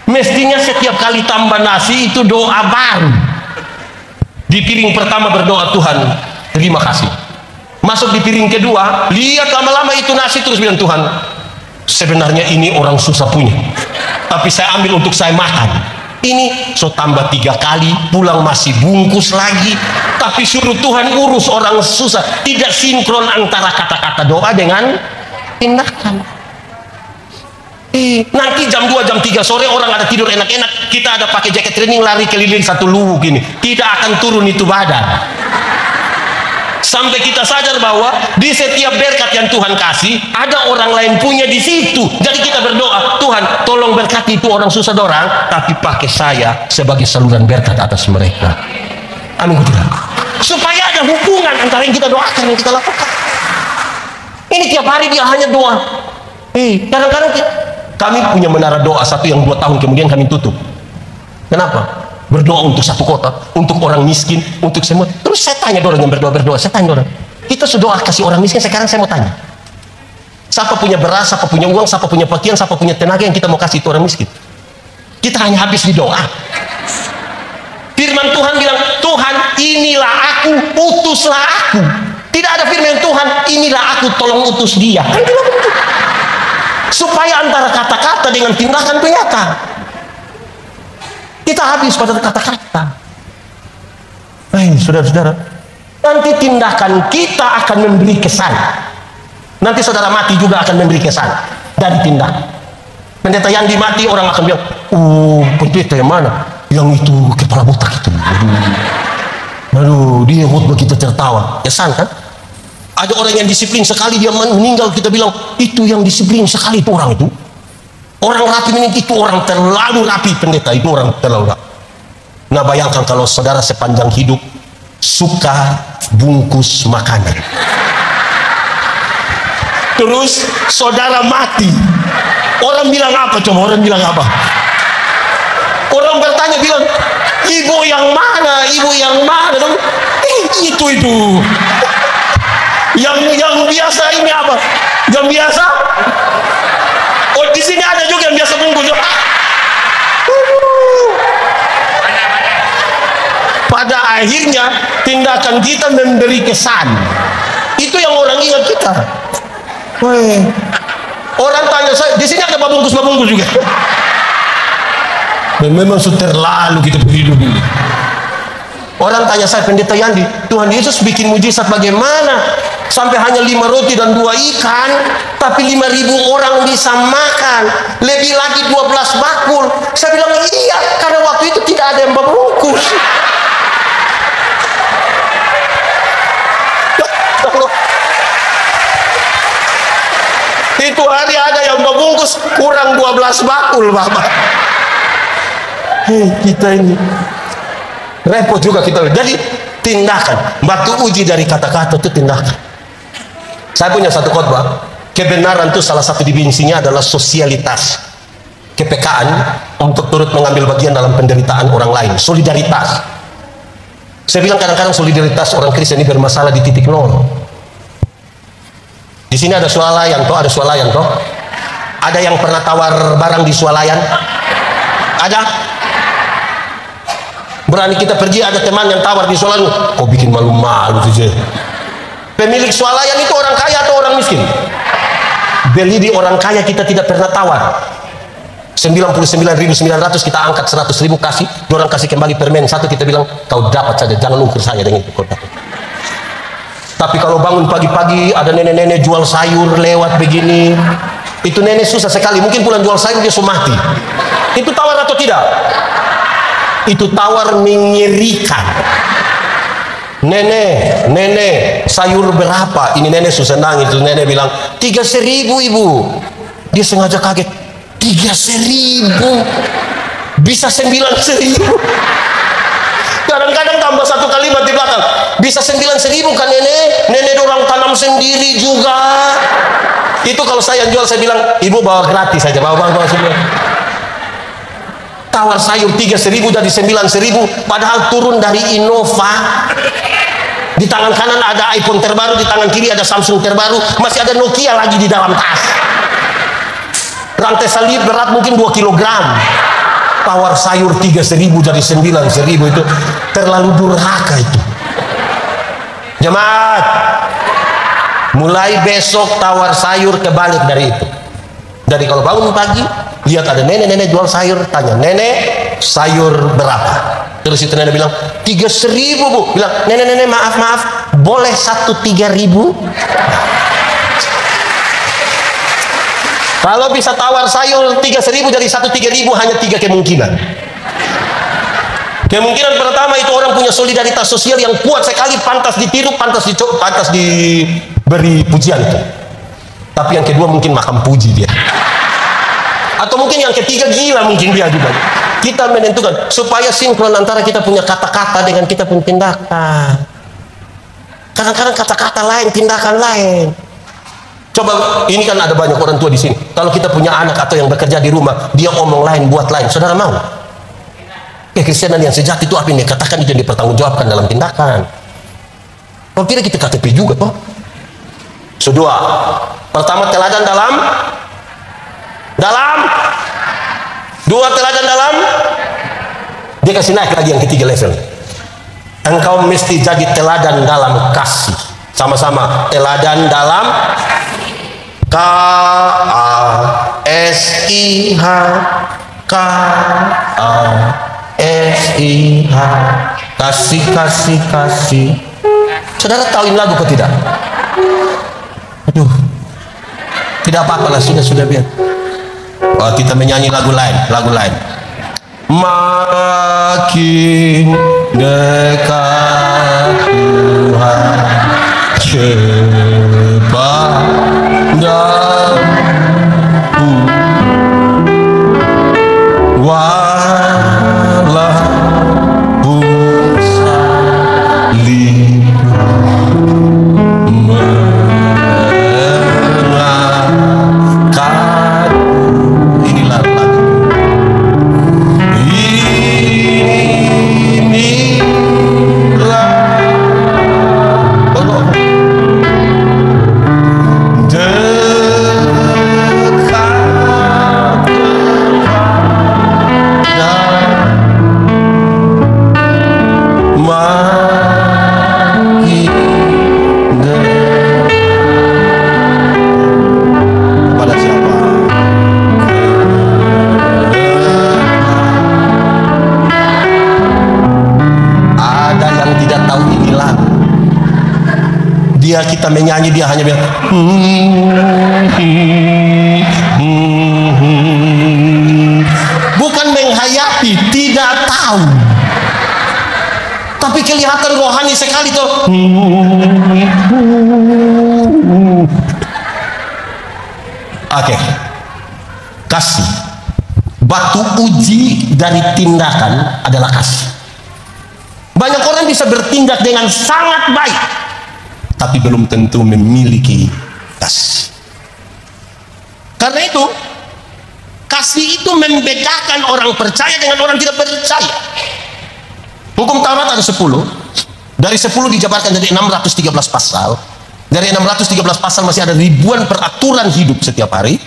Mestinya setiap kali tambah nasi itu doa baru. Di piring pertama berdoa, Tuhan terima kasih. Masuk di piring kedua, lihat lama-lama itu nasi, terus bilang, Tuhan sebenarnya ini orang susah punya, tapi saya ambil untuk saya makan. Ini so tambah 3 kali, pulang masih bungkus lagi, tapi suruh Tuhan urus orang susah. Tidak sinkron antara kata-kata doa dengan tindakan. Nanti jam 2, jam 3 sore orang ada tidur enak-enak, kita ada pakai jaket training lari keliling satu luwu gini, tidak akan turun itu badan. Sampai kita sadar bahwa di setiap berkat yang Tuhan kasih, ada orang lain punya di situ. Jadi kita berdoa, Tuhan tolong berkati itu orang susah dorang, tapi pakai saya sebagai saluran berkat atas mereka. Amin. Supaya ada hubungan antara yang kita doakan, yang kita lakukan. Ini tiap hari dia hanya doa. Kadang-kadang kami punya menara doa satu yang 2 tahun kemudian kami tutup. Kenapa? Berdoa untuk satu kota, untuk orang miskin, untuk semua. Terus saya tanya orang yang berdoa, saya tanya orang, kita sudah kasih orang miskin, sekarang saya mau tanya, siapa punya beras, siapa punya uang, siapa punya pakaian, siapa punya tenaga yang kita mau kasih itu orang miskin? Kita hanya habis di doa. Firman Tuhan bilang, Tuhan inilah aku, utuslah aku. Tidak ada firman Tuhan, inilah aku, tolong utus dia. Kan tidak begitu. Supaya antara kata-kata dengan tindakan itu nyata. Kita habis pada kata-kata. Saudara-saudara, nanti tindakan kita akan memberi kesan. Nanti saudara mati juga akan memberi kesan dari tindakan. Pendeta yang dimati, orang akan bilang, pendeta yang mana? Yang itu kepala botak itu. Aduh, dia buat begitu tertawa. Kesan kan? Ada orang yang disiplin sekali dia meninggal, kita bilang, itu yang disiplin sekali itu orang itu. Orang rapi itu orang terlalu rapi, pendeta itu orang terlalu rapi. Nah, bayangkan kalau saudara sepanjang hidup suka bungkus makanan, terus saudara mati, orang bilang apa? Coba orang bilang apa? Orang bertanya bilang, ibu yang mana? Ibu yang mana? Itu yang biasa ini apa? Yang biasa? Oh, di sini ada juga yang biasa bungkus. Pada akhirnya tindakan kita memberi kesan. Itu yang orang ingat kita. Orang tanya saya, di sini ada bungkus juga. Dan memang sudah terlalu kita berhidup ini. Orang tanya saya, pendeta Yandi, Tuhan Yesus bikin mujizat bagaimana? Sampai hanya 5 roti dan 2 ikan, tapi 5.000 orang bisa makan. Lebih lagi 12 bakul. Saya bilang, iya, karena waktu itu tidak ada yang membungkus. Itu hari ada yang membungkus kurang 12 bakul, Bapak. Kita ini repot juga kita. Jadi tindakan, batu uji dari kata-kata itu tindakan. Saya punya satu khotbah, kebenaran itu salah satu dimensinya adalah sosialitas, kepekaan untuk turut mengambil bagian dalam penderitaan orang lain, solidaritas. Saya bilang kadang-kadang solidaritas orang Kristen ini bermasalah di titik nol. Di sini ada swalayan toh, ada swalayan toh. Ada yang pernah tawar barang di swalayan? Ada? Berani kita pergi, ada teman yang tawar di swalayan, kok bikin malu-malu saja. Pemilik swalayan itu orang kaya atau orang miskin? Beli di orang kaya, kita tidak pernah tawar. 99.900 kita angkat 100.000 kasih, orang kasih kembali permen satu, kita bilang kau dapat saja, jangan ungkir saya dengan itu kau dapat. Tapi kalau bangun pagi-pagi ada nenek-nenek jual sayur lewat begini, itu nenek susah sekali, mungkin pulang jual sayur dia sudah mati. Itu tawar atau tidak? Itu tawar mengerikan. Nenek sayur berapa? Ini nenek susah nangis. Itu nenek bilang 3.000 ibu. Dia sengaja kaget, 3.000 bisa 9.000. Kadang-kadang tambah satu kalimat di belakang, bisa 9.000 kan nenek orang tanam sendiri juga. Itu kalau saya jual, saya bilang ibu bawa gratis saja, bawa semua. Tawar sayur 3.000 jadi 9.000, padahal turun dari Innova. Di tangan kanan ada iPhone terbaru, di tangan kiri ada Samsung terbaru, masih ada Nokia lagi di dalam tas. Rantai salib berat mungkin 2 kilogram. Tawar sayur 3.000 jadi 9.000, itu terlalu durhaka itu. Jemaat, mulai besok tawar sayur kebalik dari itu. Jadi kalau bangun pagi lihat ada nenek-nenek jual sayur, tanya nenek sayur berapa? Terus itu nenek bilang 3.000 bu. Bilang nenek maaf boleh 1 3.000? Kalau bisa tawar sayur 3.000 jadi 1 3.000, hanya 3 kemungkinan. Kemungkinan pertama itu orang punya solidaritas sosial yang kuat sekali, pantas ditiru, pantas diberi pujian itu. Tapi yang kedua mungkin makan puji dia. Atau mungkin yang ketiga gila mungkin dia juga. Kita menentukan supaya sinkron antara kita punya kata-kata dengan kita punya tindakan. Kadang-kadang kata-kata lain, tindakan lain. Coba, ini kan ada banyak orang tua di sini. Kalau kita punya anak atau yang bekerja di rumah, dia omong lain, buat lain, saudara mau? Kekristenan yang sejati itu apa yang dikatakan, itu yang dipertanggungjawabkan dalam tindakan. Kalau tidak kita KTP juga toh. Kedua, pertama teladan dalam dua, teladan dalam, dia kasih naik lagi yang ketiga level. Engkau mesti jadi teladan dalam kasih. Sama-sama, teladan dalam KASIH, KASIH, kasih. Saudara tahu ini lagu atau tidak? Aduh, tidak apa-apa lah, sudah biar. Oh, kita menyanyi lagu lain. Makin dekat Tuhan, kepadamu walaupun salib mengakan. Inilah lagu. Kita menyanyi, dia hanya bilang bukan menghayati, tidak tahu, tapi kelihatan rohani sekali tuh. Oke. Kasih, batu uji dari tindakan adalah kasih. Banyak orang bisa bertindak dengan sangat baik, tapi belum tentu memiliki kasih. Karena itu, kasih itu membedakan orang percaya dengan orang tidak percaya. Hukum Taurat ada 10. Dari 10 dijabarkan jadi 613 pasal. Dari 613 pasal masih ada ribuan peraturan hidup setiap hari.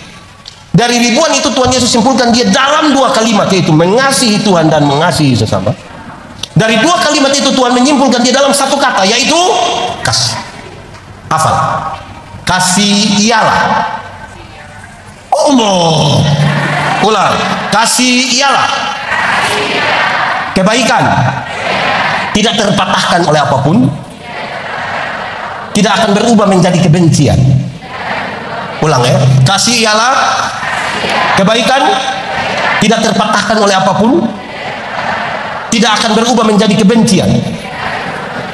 Dari ribuan itu Tuhan Yesus simpulkan dia dalam 2 kalimat, yaitu mengasihi Tuhan dan mengasihi sesama. Dari 2 kalimat itu Tuhan menyimpulkan dia dalam 1 kata, yaitu kasih. Hafal. Kasih ialah. Ulang. Kasih ialah kebaikan, tidak terpatahkan oleh apapun, tidak akan berubah menjadi kebencian. Ulang ya. Kasih ialah kebaikan, tidak terpatahkan oleh apapun, tidak akan berubah menjadi kebencian.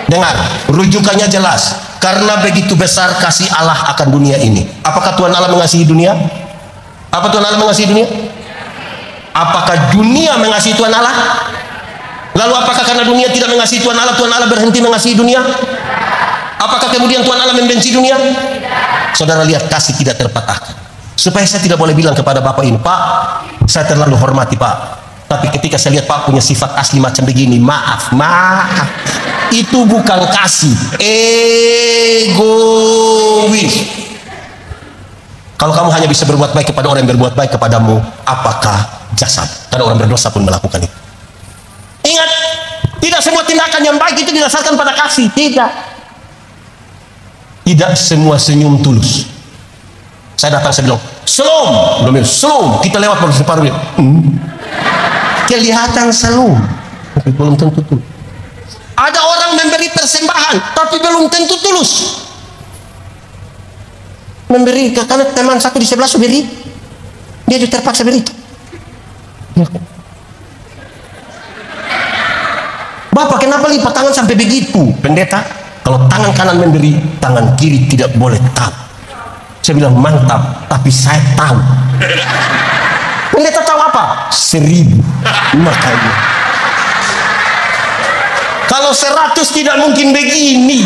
Dengar, rujukannya jelas. Karena begitu besar kasih Allah akan dunia ini. Apakah Tuhan Allah mengasihi dunia? Apa Tuhan Allah mengasihi dunia? Apakah dunia mengasihi Tuhan Allah? Lalu apakah karena dunia tidak mengasihi Tuhan Allah berhenti mengasihi dunia? Apakah kemudian Tuhan Allah membenci dunia? Saudara lihat, kasih tidak terpatahkan. Supaya saya tidak boleh bilang kepada Bapak ini, Pak, saya terlalu hormati Pak, tapi ketika saya lihat Pak punya sifat asli macam begini, maaf. Itu bukan kasih, egois. Kalau kamu hanya bisa berbuat baik kepada orang yang berbuat baik kepadamu, apakah jasad? Karena orang berdosa pun melakukan itu. Ingat, tidak semua tindakan yang baik itu didasarkan pada kasih. Tidak semua senyum tulus. Saya datang, saya bilang, "Shalom." Belum, "Shalom." Kita lewat baru separuh dia. Kelihatan shalom, tapi belum tentu tulus. Ada orang memberi persembahan, tapi belum tentu tulus. Memberi karena teman satu di sebelah beri, dia juga terpaksa beri. Bapak, kenapa lipat tangan sampai begitu? Pendeta, kalau tangan kanan memberi, tangan kiri tidak boleh tahu. Saya bilang, mantap, tapi saya tahu. Pendeta tahu apa? 1000. Makanya kalau 100 tidak mungkin begini.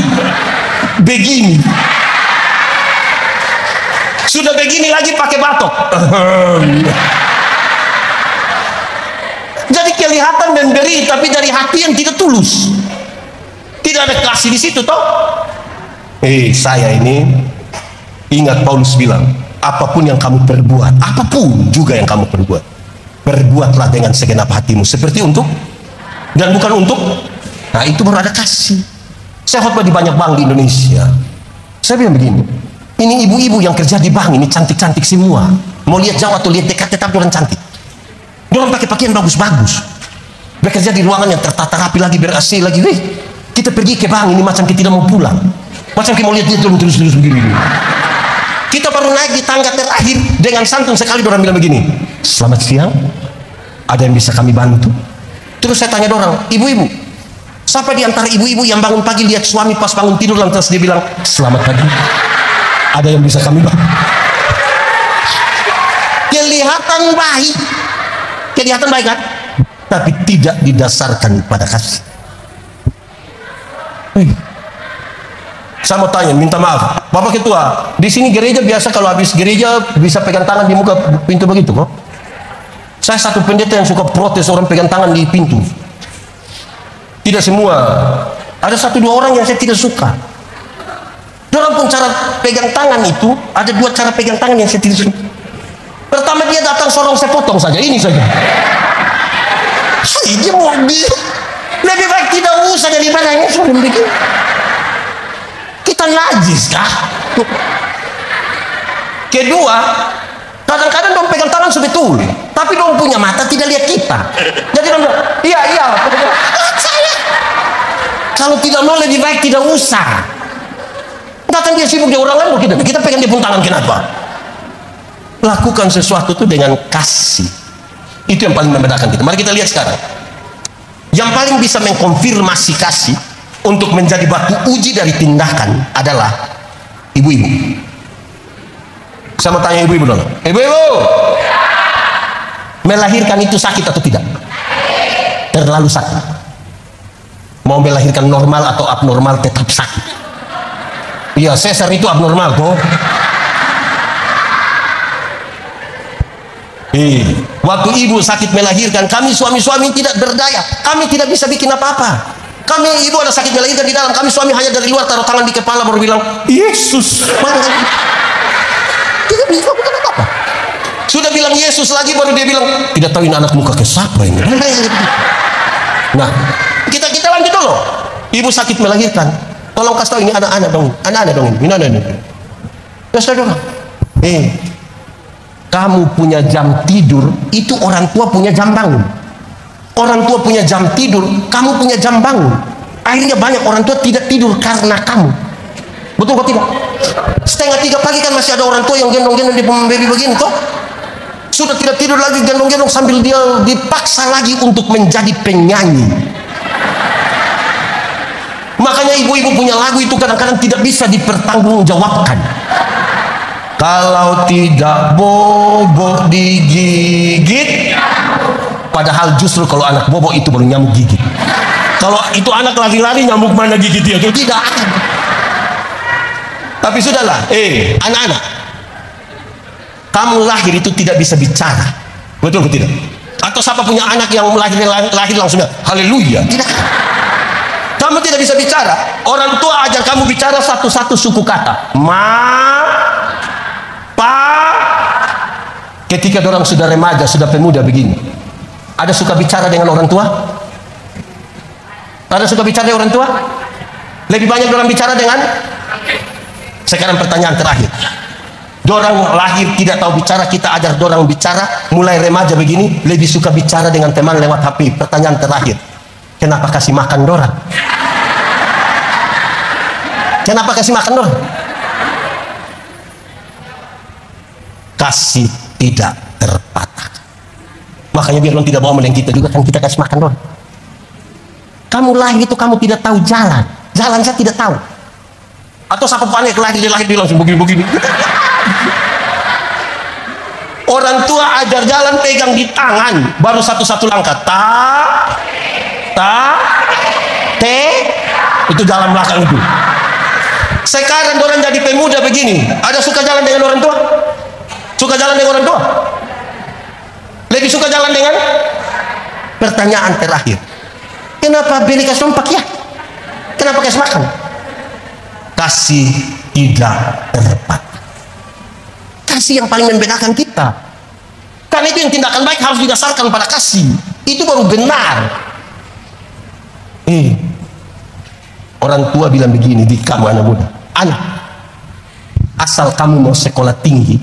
Sudah begini lagi pakai batok. Jadi kelihatan memberi, tapi dari hati yang tidak tulus. Tidak ada kasih di situ toh. Saya ini ingat Paulus bilang, apapun yang kamu perbuat, apapun juga yang kamu perbuat, perbuatlah dengan segenap hatimu, seperti untuk dan bukan untuk. Nah, itu baru ada kasih. Saya khotbah di banyak bank di Indonesia. Saya bilang begini, ini ibu-ibu yang kerja di bank ini cantik-cantik semua. Mau lihat jauh atau lihat dekat, tetap orang cantik. Orang pakai pakaian bagus-bagus, bekerja di ruangan yang tertata rapi lagi, ber-AC lagi. Kita pergi ke bank ini macam kita tidak mau pulang, macam kita mau lihat dia terus begini. Kita baru naik di tangga terakhir, dengan santun sekali orang bilang begini, "Selamat siang, ada yang bisa kami bantu?" Terus saya tanya orang, "Ibu-ibu, siapa di antara ibu-ibu yang bangun pagi lihat suami pas bangun tidur lantas dia bilang, 'Selamat pagi, ada yang bisa kami bantu?'" Kelihatan baik kan? Tapi tidak didasarkan pada kasih. Saya mau tanya, minta maaf, Bapak Ketua, di sini gereja biasa kalau habis gereja bisa pegang tangan di muka pintu begitu kok? Saya satu pendeta yang suka protes orang pegang tangan di pintu. Tidak semua. Ada 1-2 orang yang saya tidak suka. Dorang pun cara pegang tangan itu ada 2 cara pegang tangan yang saya tidak suka. Pertama dia datang sorong, saya potong saja, ini saja. Dia mau lebih baik tidak usah daripada ini sorong begini. Kita najis kah? Kedua, kadang-kadang dong pegang tangan sebetul, tapi dong punya mata tidak lihat kita. Jadi dong, iya. Saya kalau tidak mau lebih baik tidak usah. Datang dia sibuk di orang lain, kita pegang dia pun tangan, kenapa? Lakukan sesuatu itu dengan kasih. Itu yang paling membedakan kita. Mari kita lihat sekarang. Yang paling bisa mengkonfirmasi kasih untuk menjadi batu uji dari tindakan adalah ibu-ibu. Saya mau tanya ibu-ibu dulu. Ibu-ibu, melahirkan itu sakit atau tidak? Terlalu sakit. Mau melahirkan normal atau abnormal tetap sakit. Iya, sesar itu abnormal kok. Waktu ibu sakit melahirkan, kami suami-suami tidak berdaya, kami tidak bisa bikin apa-apa. Kami ibu ada sakit melahirkan di dalam, kami suami hanya dari luar taruh tangan di kepala baru bilang, "Yesus." Tidak bisa bukan apa-apa. Sudah bilang Yesus lagi baru dia bilang, "Tidak tahu ini anakmu kakek siapa ini." Nah, kita lanjut dulu. Ibu sakit melahirkan, tolong kasih tahu ini anak-anak dong, ini anak-anak dong ini. Ya saudara. Kamu punya jam tidur, itu orang tua punya jam bangun. Orang tua punya jam tidur, kamu punya jam bangun. Akhirnya banyak orang tua tidak tidur karena kamu. Betul kok tidak? 2:30 pagi kan masih ada orang tua yang gendong-gendong di baby begini toh. Sudah tidak tidur lagi, gendong-gendong sambil dia dipaksa lagi untuk menjadi penyanyi. Makanya ibu-ibu punya lagu itu kadang-kadang tidak bisa dipertanggungjawabkan. Kalau tidak bobo digigit, padahal justru kalau anak bobo itu baru nyamuk gigit. Kalau itu anak lari-lari, nyamuk mana gigit dia? Itu tidak ada. Tapi sudahlah, anak-anak, kamu lahir itu tidak bisa bicara, betul atau tidak? Atau siapa punya anak yang lahir langsung haleluya? Tidak. Kamu tidak bisa bicara. Orang tua ajar kamu bicara satu-satu suku kata. Ma, pa. Ketika orang sudah remaja, sudah pemuda begini, ada suka bicara dengan orang tua? Ada suka bicara dengan orang tua? Lebih banyak orang bicara dengan? Sekarang pertanyaan terakhir. Dorang lahir tidak tahu bicara, kita ajar dorang bicara, mulai remaja begini, lebih suka bicara dengan teman lewat HP. Pertanyaan terakhir, kenapa kasih makan dorang? Kenapa kasih makan dorang? Kasih tidak terpatah. Makanya biar orang tidak bawa meleng kita juga, kan kita kasih makan dorang. Kamu lahir itu kamu tidak tahu jalan, jalan saya tidak tahu. Atau siapa panik lahir dia langsung begini-begini. Orang tua ajar jalan pegang di tangan, baru satu-satu langkah. Te, itu jalan belakang itu. Sekarang orang jadi pemuda begini, ada suka jalan dengan orang tua? Suka jalan dengan orang tua? Lebih suka jalan dengan? Pertanyaan terakhir, kenapa beli kasih rompak ya? Kenapa kasih makan? Kasih tidak terpatah. Kasih yang paling membedakan kita. Karena itu yang tindakan baik harus didasarkan pada kasih. Itu baru benar. Orang tua bilang begini di kamu anak muda. Anak, asal kamu mau sekolah tinggi,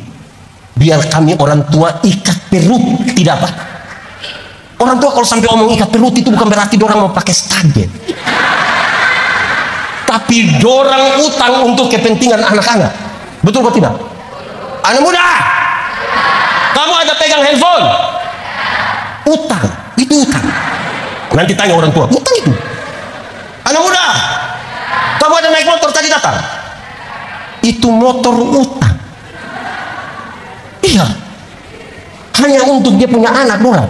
biar kami orang tua ikat perut, tidak apa. Orang tua kalau sampai omong ikat perut itu bukan berarti dorang mau pakai stagen. Tapi dorang utang untuk kepentingan anak-anak. Betul kok tidak? Anak muda, kamu ada pegang handphone? Utang, itu utang. Nanti tanya orang tua, utang itu. Anak muda, kamu ada naik motor tadi datang? Itu motor utang. Iya, hanya untuk dia punya anak dorang.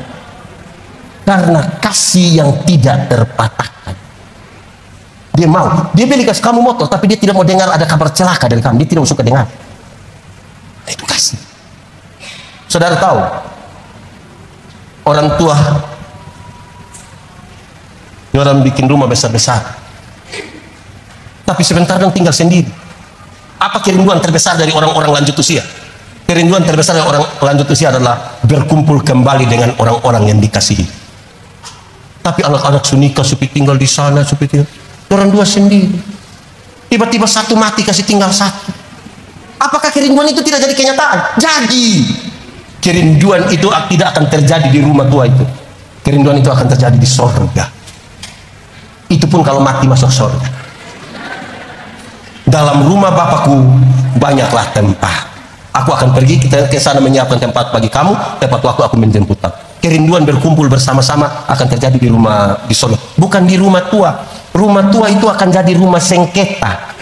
Karena kasih yang tidak terpatahkan. Dia mau, dia beli kasih kamu motor, tapi dia tidak mau dengar ada kabar celaka dari kamu. Dia tidak suka dengar. Itu kasih. Saudara tahu, orang tua orang bikin rumah besar-besar, tapi sebentar dan tinggal sendiri. Apa kerinduan terbesar dari orang-orang lanjut usia? Kerinduan terbesar dari orang lanjut usia adalah berkumpul kembali dengan orang-orang yang dikasihi. Tapi anak-anak sunika supaya tinggal di sana, supaya tinggal. Orang dua sendiri. Tiba-tiba satu mati, kasih tinggal satu. Apakah kerinduan itu tidak jadi kenyataan? Jadi. Kerinduan itu tidak akan terjadi di rumah tua itu. Kerinduan itu akan terjadi di sorga. Itu pun kalau mati masuk sorga. Dalam rumah Bapakku banyaklah tempat. Aku akan pergi ke sana menyiapkan tempat bagi kamu. Tepat waktu aku menjemput kamu. Kerinduan berkumpul bersama-sama akan terjadi di rumah di sorga. Bukan di rumah tua. Rumah tua itu akan jadi rumah sengketa.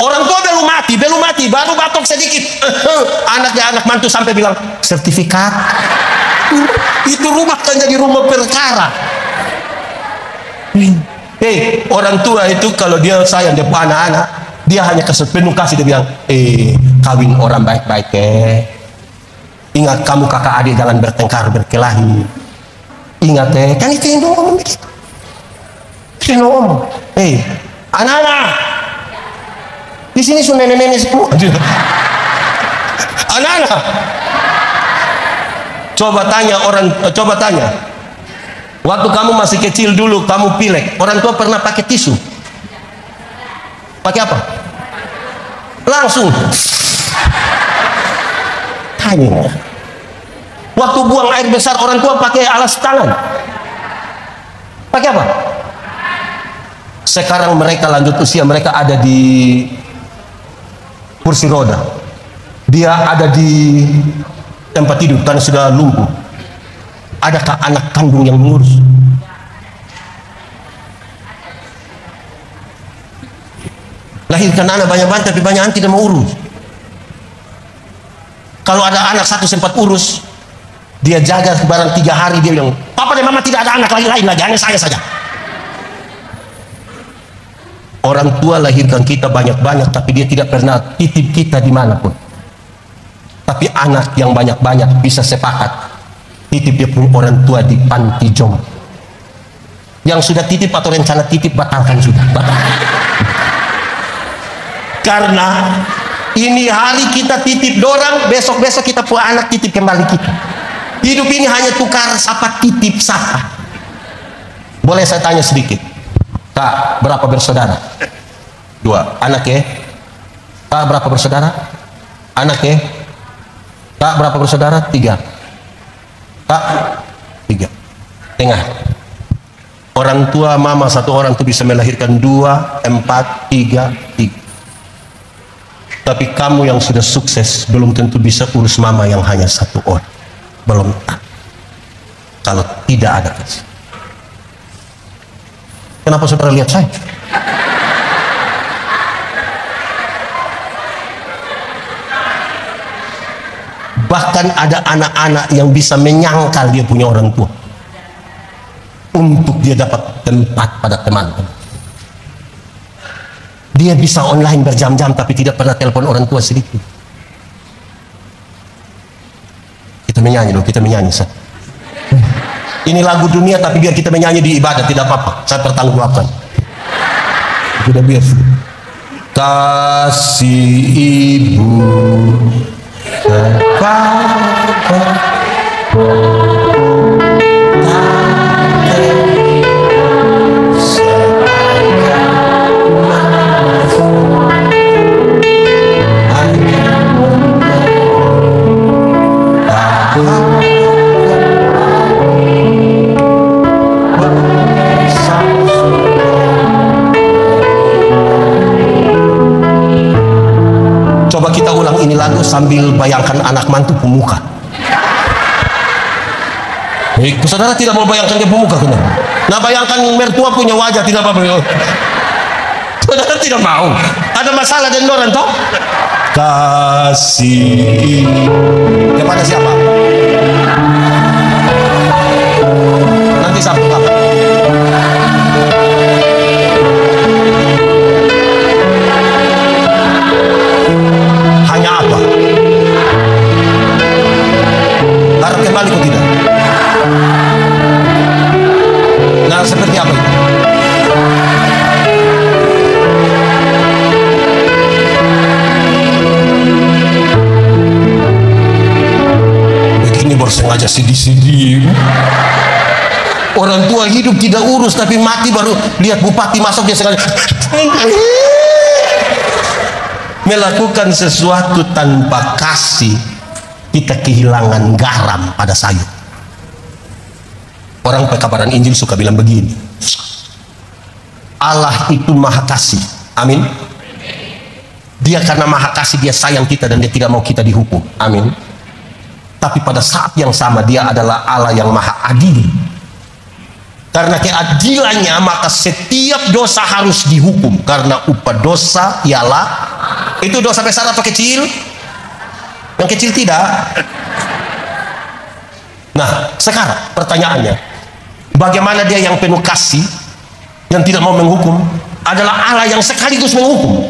Orang tua belum mati, baru batuk sedikit. Anaknya anak mantu sampai bilang sertifikat. Itu rumah akan jadi rumah perkara. Orang tua itu kalau dia sayang dia anak-anak, dia hanya penuh kasih, dia bilang, kawin orang baik-baik ingat kamu kakak adik jangan bertengkar berkelahi. Ingat kan itu yang ngomong begitu. Ngomong, anak-anak, di sini sudah nenek-nenek semua. Anak-anak, coba tanya, waktu kamu masih kecil dulu, kamu pilek, orang tua pernah pakai tisu? Pakai apa? Langsung. makanya waktu buang air besar orang tua pakai alas tangan. Pakai apa? Sekarang mereka lanjut usia, mereka ada di kursi roda, dia ada di tempat tidur karena sudah lumpuh. Adakah anak kandung yang mengurus? Lahirkan anak banyak-banyak tapi banyak tidak mau urus. Kalau ada anak satu sempat urus, dia jaga barang 3 hari, dia bilang, papa dan mama tidak ada anak lain lagi, hanya saya saja. Orang tua lahirkan kita banyak-banyak tapi dia tidak pernah titip kita dimanapun. Tapi anak yang banyak-banyak bisa sepakat titip dia pun orang tua di panti jompo. Yang sudah titip atau rencana titip batalkan sudah, batalkan. Karena ini hari kita titip dorang, besok-besok kita punya anak titip kembali kita. Hidup ini hanya tukar sapa titip sapa. Boleh saya tanya sedikit? Kak, berapa bersaudara? 2. Anak ya? Kak, berapa bersaudara? Anak ya? Kak, berapa bersaudara? 3. Kak, 3. Tengah. Orang tua mama satu orang itu bisa melahirkan 2, 4, 3, 3. Tapi kamu yang sudah sukses belum tentu bisa urus mama yang hanya 1 orang. Belum tak. Kalau tidak ada kasih. Kenapa saudara lihat saya? Bahkan ada anak-anak yang bisa menyangkal dia punya orang tua untuk dia dapat tempat pada teman. Dia bisa online berjam-jam tapi tidak pernah telepon orang tua sedikit. Kita menyanyi dong, kita menyanyi. Ini lagu dunia tapi biar kita menyanyi di ibadah, tidak apa-apa, saya pertanggungjawabkan. Sudah biar. Kasih ibu sepapa sambil bayangkan anak mantu pemuka. Saudara tidak mau bayangkan dia pemuka, kenapa? Nah, bayangkan mertua punya wajah, tidak apa-apa. Saudara tidak mau. Ada masalah dengan orang toh? Kasih kepada siapa? Nanti Sabtu kapan? Hanya apa? Harap kembali kok tidak? Nah, seperti apa itu? Begini baru sengaja sedih-sedih. Orang tua hidup tidak urus tapi mati baru lihat bupati masuk dia sengaja melakukan sesuatu tanpa kasih. Kita kehilangan garam pada sayur. Orang pekabaran Injil suka bilang begini, Allah itu maha kasih. Amin. Dia karena maha kasih, dia sayang kita dan dia tidak mau kita dihukum. Amin. Tapi pada saat yang sama dia adalah Allah yang maha adil. Karena keadilannya maka setiap dosa harus dihukum. Karena upah dosa ialah, itu dosa besar atau kecil? Yang kecil tidak. Nah, sekarang pertanyaannya, bagaimana dia yang penuh kasih, yang tidak mau menghukum, adalah Allah yang sekaligus menghukum.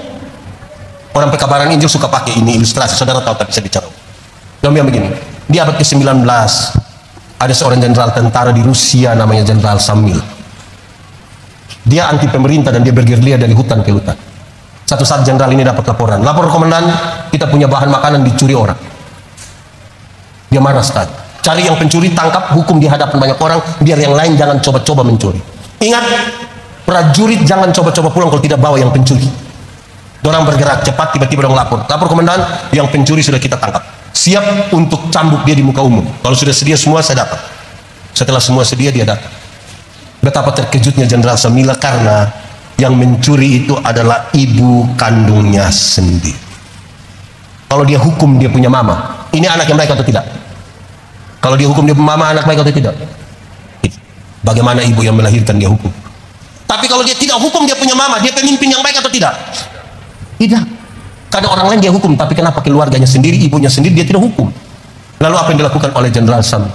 Orang pekabaran Injil suka pakai ini ilustrasi, saudara tahu tapi saya bicara. Dia bilang begini, di abad ke-19 ada seorang jenderal tentara di Rusia namanya Jenderal Samil. Dia anti pemerintah dan dia bergerilya dari hutan ke hutan. Satu saat jenderal ini dapat laporan, lapor komandan, kita punya bahan makanan dicuri orang. Dia marah sekali. Cari yang pencuri, tangkap, hukum di hadapan banyak orang, biar yang lain jangan coba-coba mencuri. Ingat, prajurit jangan coba-coba pulang kalau tidak bawa yang pencuri. Dorang bergerak cepat, tiba-tiba dorang lapor komandan, yang pencuri sudah kita tangkap. siap untuk cambuk dia di muka umum. Kalau sudah sedia semua, saya datang. Setelah semua sedia, dia datang. Betapa terkejutnya Jenderal Samila karena yang mencuri itu adalah ibu kandungnya sendiri. Kalau dia hukum dia punya mama, ini anak yang baik atau tidak? Kalau dia hukum dia punya mama, anak baik atau tidak? Bagaimana ibu yang melahirkan dia hukum? Tapi kalau dia tidak hukum dia punya mama, dia pemimpin yang baik atau tidak? Tidak. Karena orang lain dia hukum, tapi kenapa keluarganya sendiri, ibunya sendiri dia tidak hukum? Lalu apa yang dilakukan oleh Jenderal Sam?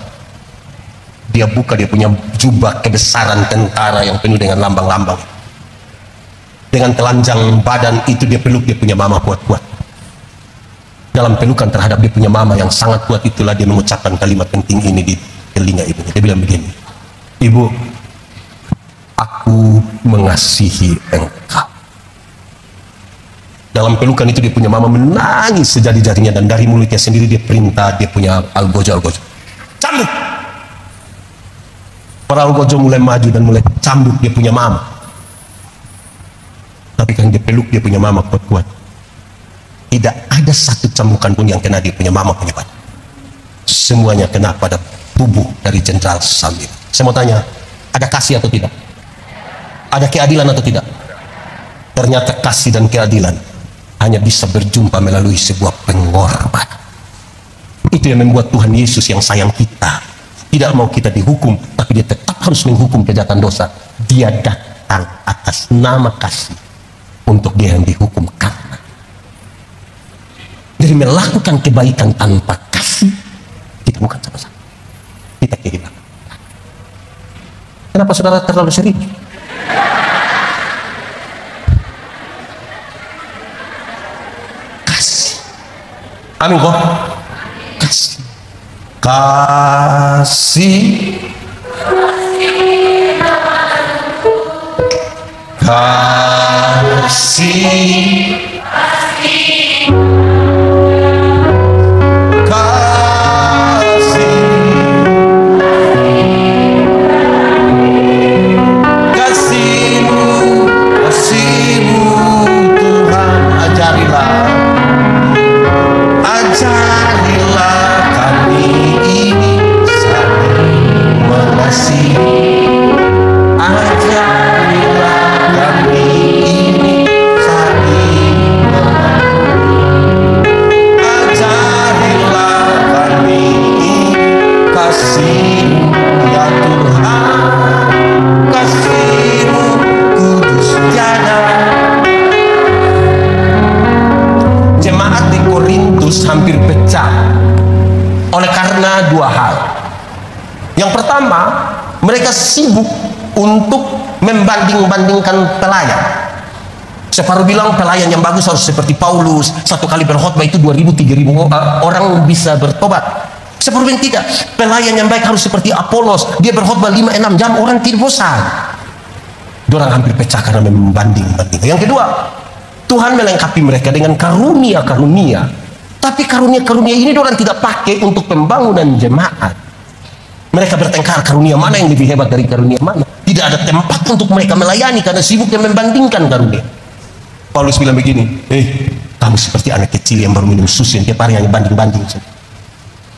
Dia buka dia punya jubah kebesaran tentara yang penuh dengan lambang-lambang. Dengan telanjang badan itu dia peluk dia punya mama kuat-kuat. Dalam pelukan terhadap dia punya mama yang sangat kuat itulah dia mengucapkan kalimat penting ini di telinga ibunya. Dia bilang begini, "Ibu, aku mengasihi engkau." Dalam pelukan itu dia punya mama menangis sejadi-jadinya, dan dari mulutnya sendiri dia perintah dia punya algojo, cambuk. Para algojo mulai maju dan mulai cambuk dia punya mama. Tapi kan dia peluk dia punya mama kuat-kuat. Tidak ada satu cambukan pun yang kena dia punya mama punya badan. Semuanya kena pada tubuh dari Jenderal Samil. Saya mau tanya, ada kasih atau tidak? Ada keadilan atau tidak? Ternyata kasih dan keadilan hanya bisa berjumpa melalui sebuah pengorbanan. Itu yang membuat Tuhan Yesus yang sayang kita tidak mau kita dihukum, tapi dia tetap harus menghukum kejahatan dosa. Dia datang atas nama kasih untuk dia yang dihukum karena. Jadi melakukan kebaikan tanpa kasih kita bukan sama-sama, kita kehilangan. Kenapa saudara terlalu serius? Kasih. Amin kok. Kasih. Kasih. Kasih. Hampir pecah oleh karena dua hal. Yang pertama, mereka sibuk untuk membanding-bandingkan pelayan. Separuh bilang pelayan yang bagus harus seperti Paulus, satu kali berkhotbah itu 2.000-3.000 orang bisa bertobat. Separuh bilang tidak, pelayan yang baik harus seperti Apolos, dia berkhotbah 5-6 jam orang tidak bosan. Dorang hampir pecah karena membanding-bandingkan. Yang kedua, Tuhan melengkapi mereka dengan karunia-karunia. Tapi karunia-karunia ini orang tidak pakai untuk pembangunan jemaat. Mereka bertengkar karunia mana yang lebih hebat dari karunia mana. Tidak ada tempat untuk mereka melayani karena sibuknya membandingkan karunia. Paulus bilang begini, kamu seperti anak kecil yang baru minum susu yang tiap hari hanya banding-banding.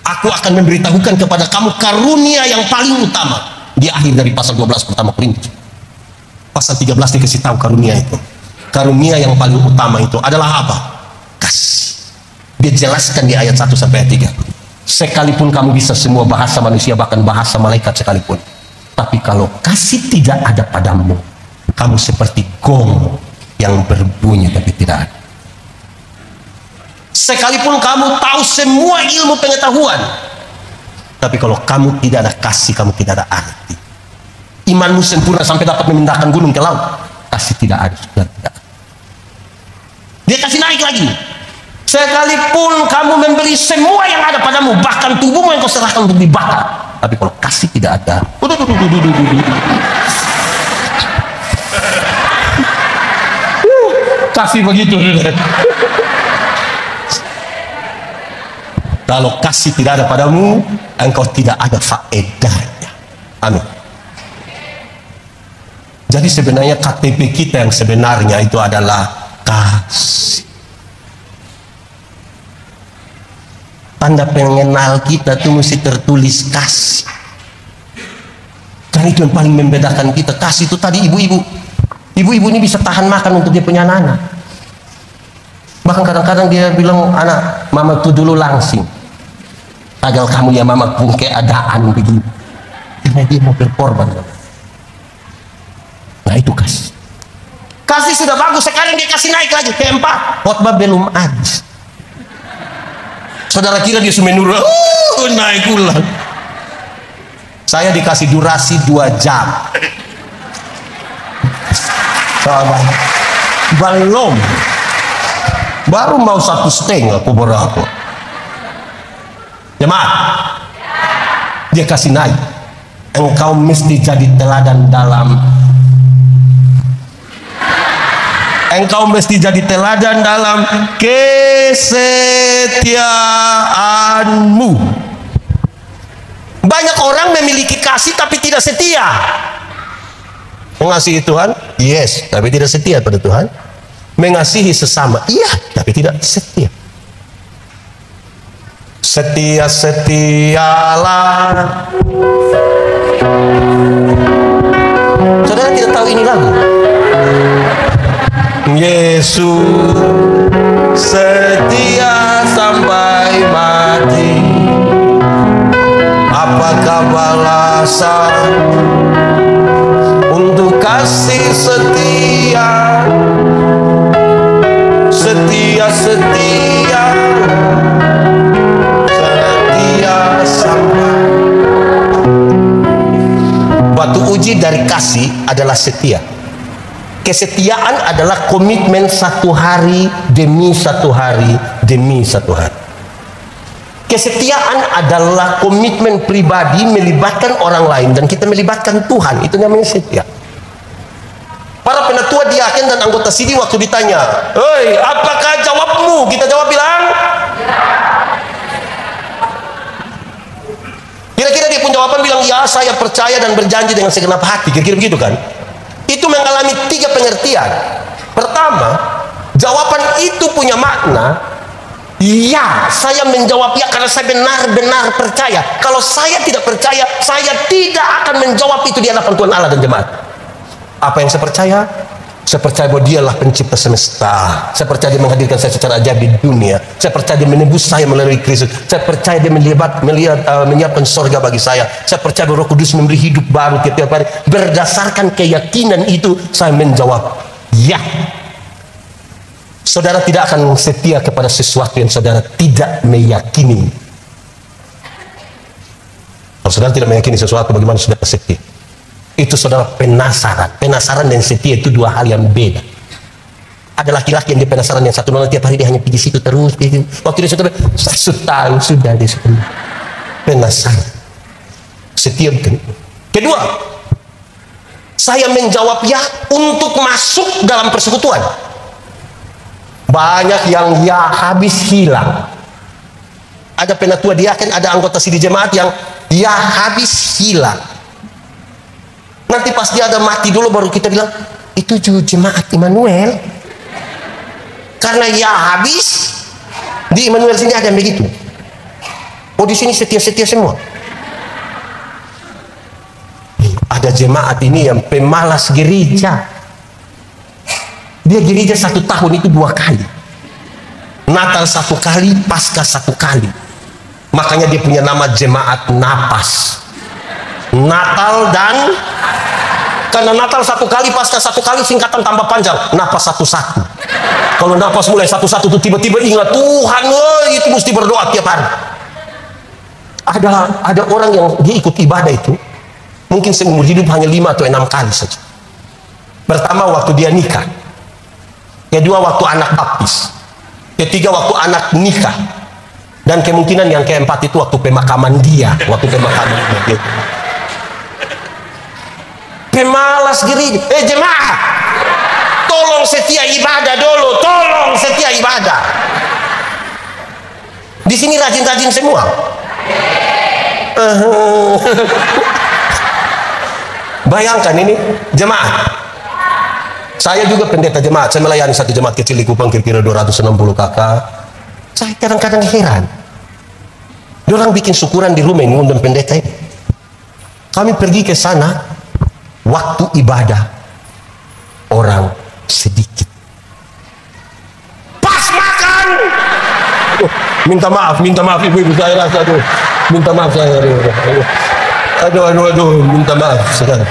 Aku akan memberitahukan kepada kamu karunia yang paling utama. Di akhir dari pasal 12 pertama Korintus. Pasal 13 dikasih tahu karunia itu. Karunia yang paling utama itu adalah apa? Kasih. Dia jelaskan di ayat 1 sampai ayat 3. Sekalipun kamu bisa semua bahasa manusia, bahkan bahasa malaikat sekalipun, tapi kalau kasih tidak ada padamu, kamu seperti gong yang berbunyi tapi tidak ada. Sekalipun kamu tahu semua ilmu pengetahuan, tapi kalau kamu tidak ada kasih, kamu tidak ada arti. Imanmu sempurna sampai dapat memindahkan gunung ke laut, kasih tidak ada, sudah tidak ada. Dia kasih naik lagi. Sekalipun kamu memberi semua yang ada padamu, bahkan tubuhmu yang kau serahkan untuk dibakar, tapi kalau kasih tidak ada, kasih begitu. Kalau kasih tidak ada padamu, engkau tidak ada faedahnya. Amin. Jadi sebenarnya KTP kita yang sebenarnya itu adalah kasih. tanda pengenal kita tuh mesti tertulis kasih. Kan itu yang paling membedakan kita. Kasih itu tadi ibu-ibu ini bisa tahan makan untuk dia punya anak. Bahkan kadang-kadang dia bilang, anak mama tuh dulu langsing agar kamu ya mama pun keadaan begini, karena dia mau berkorban. Nah itu kasih sudah bagus. Sekarang dia kasih naik lagi ke 4. Khotbah belum habis, saudara kira dia sumenurah naik ulang. Saya dikasih durasi 2 jam. Belum, baru mau 1,5 aku berapa. Jemaat, dia kasih naik. Engkau mesti jadi teladan dalam kesetiaanmu. Banyak orang memiliki kasih tapi tidak setia. Mengasihi Tuhan, yes, tapi tidak setia pada Tuhan. Mengasihi sesama, iya, tapi tidak setia. Setia-setialah. Saudara tidak tahu ini lagu? Yesus setia sampai mati. Apakah balasan untuk kasih setia? Setia sampai. Batu uji dari kasih adalah setia. Kesetiaan adalah komitmen 1 hari demi 1 hari demi 1 hari. Kesetiaan adalah komitmen pribadi melibatkan orang lain dan kita melibatkan Tuhan. Itu namanya setia. Para penatua, diaken dan anggota sidi waktu ditanya, "Hei, apakah jawabmu?" Kita jawab bilang, kira-kira dia pun jawaban bilang, "Ya, saya percaya dan berjanji dengan segenap hati." Kira-kira begitu kan? Itu mengalami 3 pengertian. Pertama, jawaban itu punya makna, ya, saya menjawab ya karena saya benar-benar percaya. Kalau saya tidak percaya, saya tidak akan menjawab itu di hadapan Tuhan Allah dan jemaat. Apa yang saya percaya? Saya percaya bahwa dialah pencipta semesta. Saya percaya dia menghadirkan saya secara ajaib di dunia. Saya percaya dia menebus saya melalui Kristus. Saya percaya dia menyiapkan surga bagi saya. Saya percaya bahwa Roh Kudus memberi hidup baru setiap hari. Berdasarkan keyakinan itu, saya menjawab ya. Saudara tidak akan setia kepada sesuatu yang saudara tidak meyakini. Kalau saudara tidak meyakini sesuatu, bagaimana saudara setia? Itu saudara penasaran. Penasaran dan setia itu 2 hal yang beda. Ada laki-laki yang dia penasaran, yang satu nolak tiap hari dia hanya pergi situ terus. Waktu dia sudah tahu sudah dia sudah penasaran. Setia bukan. Kedua, saya menjawab ya untuk masuk dalam persekutuan. Banyak yang ya habis hilang. Ada penatua diaken, ada anggota sidi jemaat yang ya habis hilang. Nanti pas dia ada mati dulu baru kita bilang, itu jemaat Immanuel. Karena ya habis, di Immanuel sini ada yang begitu. Oh, di sini setia-setia semua. Ada jemaat ini yang pemalas gereja. Dia gereja 1 tahun itu 2 kali. Natal 1 kali, Paskah 1 kali. Makanya dia punya nama jemaat napas. Natal dan, karena Natal 1 kali, Paskah 1 kali, singkatan tambah panjang, napas 1-1. Kalau napas mulai 1-1 tuh tiba-tiba ingat Tuhan, itu mesti berdoa tiap hari. Ada orang yang dia ikut ibadah itu mungkin seumur hidup hanya 5 atau 6 kali saja. Pertama waktu dia nikah, kedua waktu anak baptis, ketiga waktu anak nikah, dan kemungkinan yang keempat itu waktu pemakaman dia. Pemalas gereja. Jemaat, tolong setia ibadah dulu, tolong setia ibadah. Di sini rajin-rajin semua. Bayangkan ini jemaat. Saya juga pendeta jemaat. Saya melayani satu jemaat kecil di Kupang, kira-kira 260 kakak. Saya kadang-kadang heran. Orang bikin syukuran di rumah ini, undang pendeta ini. Kami pergi ke sana, waktu ibadah, orang sedikit. Pas makan! Minta maaf ibu-ibu, saya rasa tuh. Minta maaf saya. Aduh, minta maaf sekali.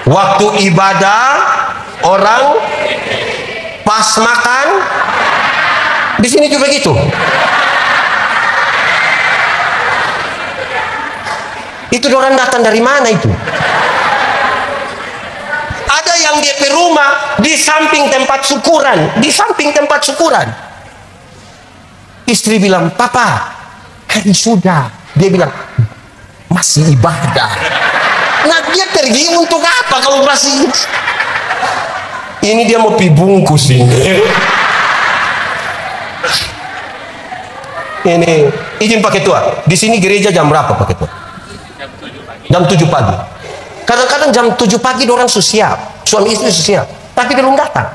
Waktu ibadah, orang pas makan, di sini juga begitu. Itu orang datang dari mana itu? Ada yang di rumah di samping tempat syukuran, Istri bilang, "Papa, hari sudah." Dia bilang, "Masih ibadah." Nah, dia pergi untuk apa kalau masih? Ini dia mau pi bungkus ini. Ini izin Pak Ketua. Di sini gereja jam berapa Pak Ketua? Jam 7 pagi. Kadang-kadang jam 7 pagi orang siap, suami istri siap, tapi belum datang.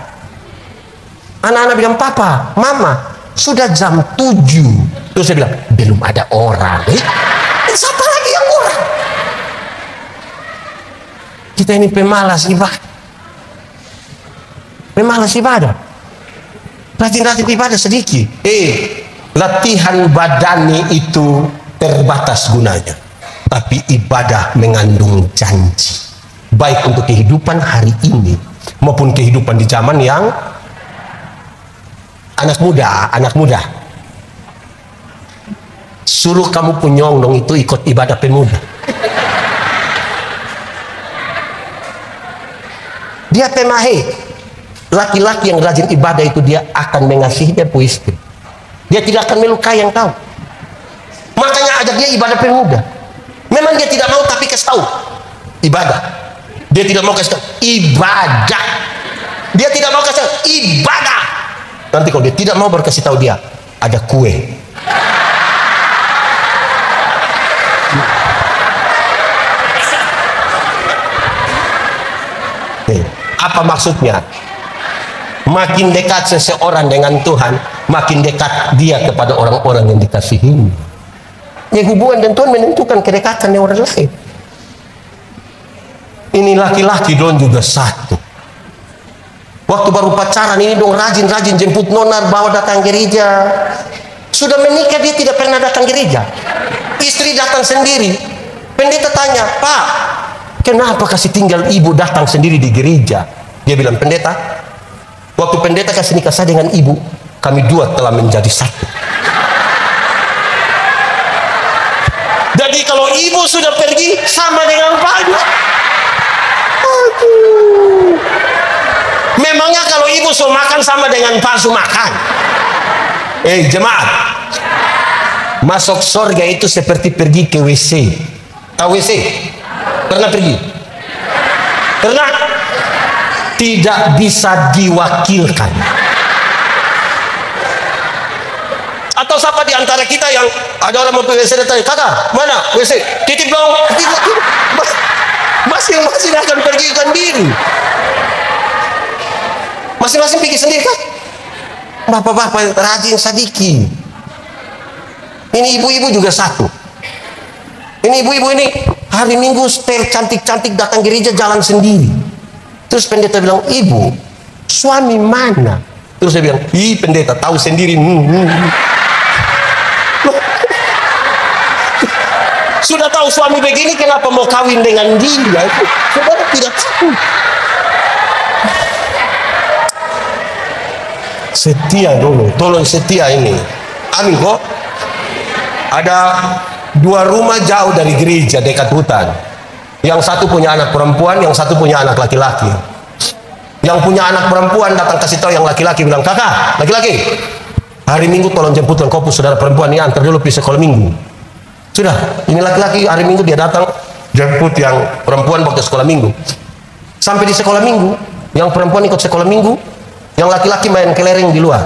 Anak-anak bilang, "Papa, Mama, sudah jam 7." Terus saya bilang, "Belum ada orang." Siapa lagi yang orang? Kita ini pemalas ibadah. Rajin-rajin ibadah sedikit. Latihan badani itu terbatas gunanya. Tapi ibadah mengandung janji, baik untuk kehidupan hari ini maupun kehidupan di zaman yang anak muda. Suruh kamu punyong itu ikut ibadah pemuda. Dia pemahe. Laki-laki yang rajin ibadah itu dia akan mengasihi dia istri. Dia tidak akan melukai yang tahu. Makanya ajak dia ibadah pemuda. Memang dia tidak mau tapi kasih tahu ibadah. Dia tidak mau kasih tahu ibadah. Dia tidak mau kasih tahu ibadah. Nanti kalau dia tidak mau berkasih tahu dia ada kue. Apa maksudnya? Makin dekat seseorang dengan Tuhan, makin dekat dia kepada orang-orang yang dikasihi. Ya, hubungan dengan Tuhan menentukan kedekatan dengan orang lain. Ini laki-laki dong juga satu. Waktu baru pacaran ini dong rajin jemput nona, bawa datang gereja. Sudah menikah dia tidak pernah datang gereja. Istri datang sendiri. Pendeta tanya, "Pak, kenapa kasih tinggal ibu datang sendiri di gereja?" Dia bilang, "Pendeta, waktu pendeta kasih nikah saya dengan ibu, kami dua telah menjadi satu." Jadi kalau ibu sudah pergi sama dengan banyak. Aduh. Memangnya kalau ibu sudah makan sama dengan palsu makan? Jemaat, masuk surga itu seperti pergi ke WC. Tahu WC? Pernah pergi? Pernah? Tidak bisa diwakilkan. Atau siapa di antara kita yang ada orang mau WC datang, "Kakak, mana WC? Titip dong." Masing-masing akan pergi sendiri. Masing-masing pergi sendiri kan? Bapak-bapak rajin sedikit. Ini ibu-ibu juga satu. Ini ibu-ibu ini hari Minggu cantik-cantik datang gereja jalan sendiri. Terus pendeta bilang, "Ibu, suami mana?" Terus dia bilang, "Ih, pendeta tahu sendiri." Sudah tahu suami begini, kenapa mau kawin dengan dia? Saudara tidak tahu. Setia dulu, tolong setia ini. Amin kok. Ada 2 rumah jauh dari gereja dekat hutan. Yang satu punya anak perempuan, yang satu punya anak laki-laki. Yang punya anak perempuan datang kasih tahu yang laki-laki, bilang, "Kakak, laki-laki, hari Minggu tolong jemputkan kau saudara perempuan ini, antar dulu pergi sekolah Minggu." Sudah, ini laki-laki hari Minggu dia datang jemput yang perempuan waktu sekolah Minggu. Sampai di sekolah Minggu, yang perempuan ikut sekolah Minggu, yang laki-laki main kelereng di luar.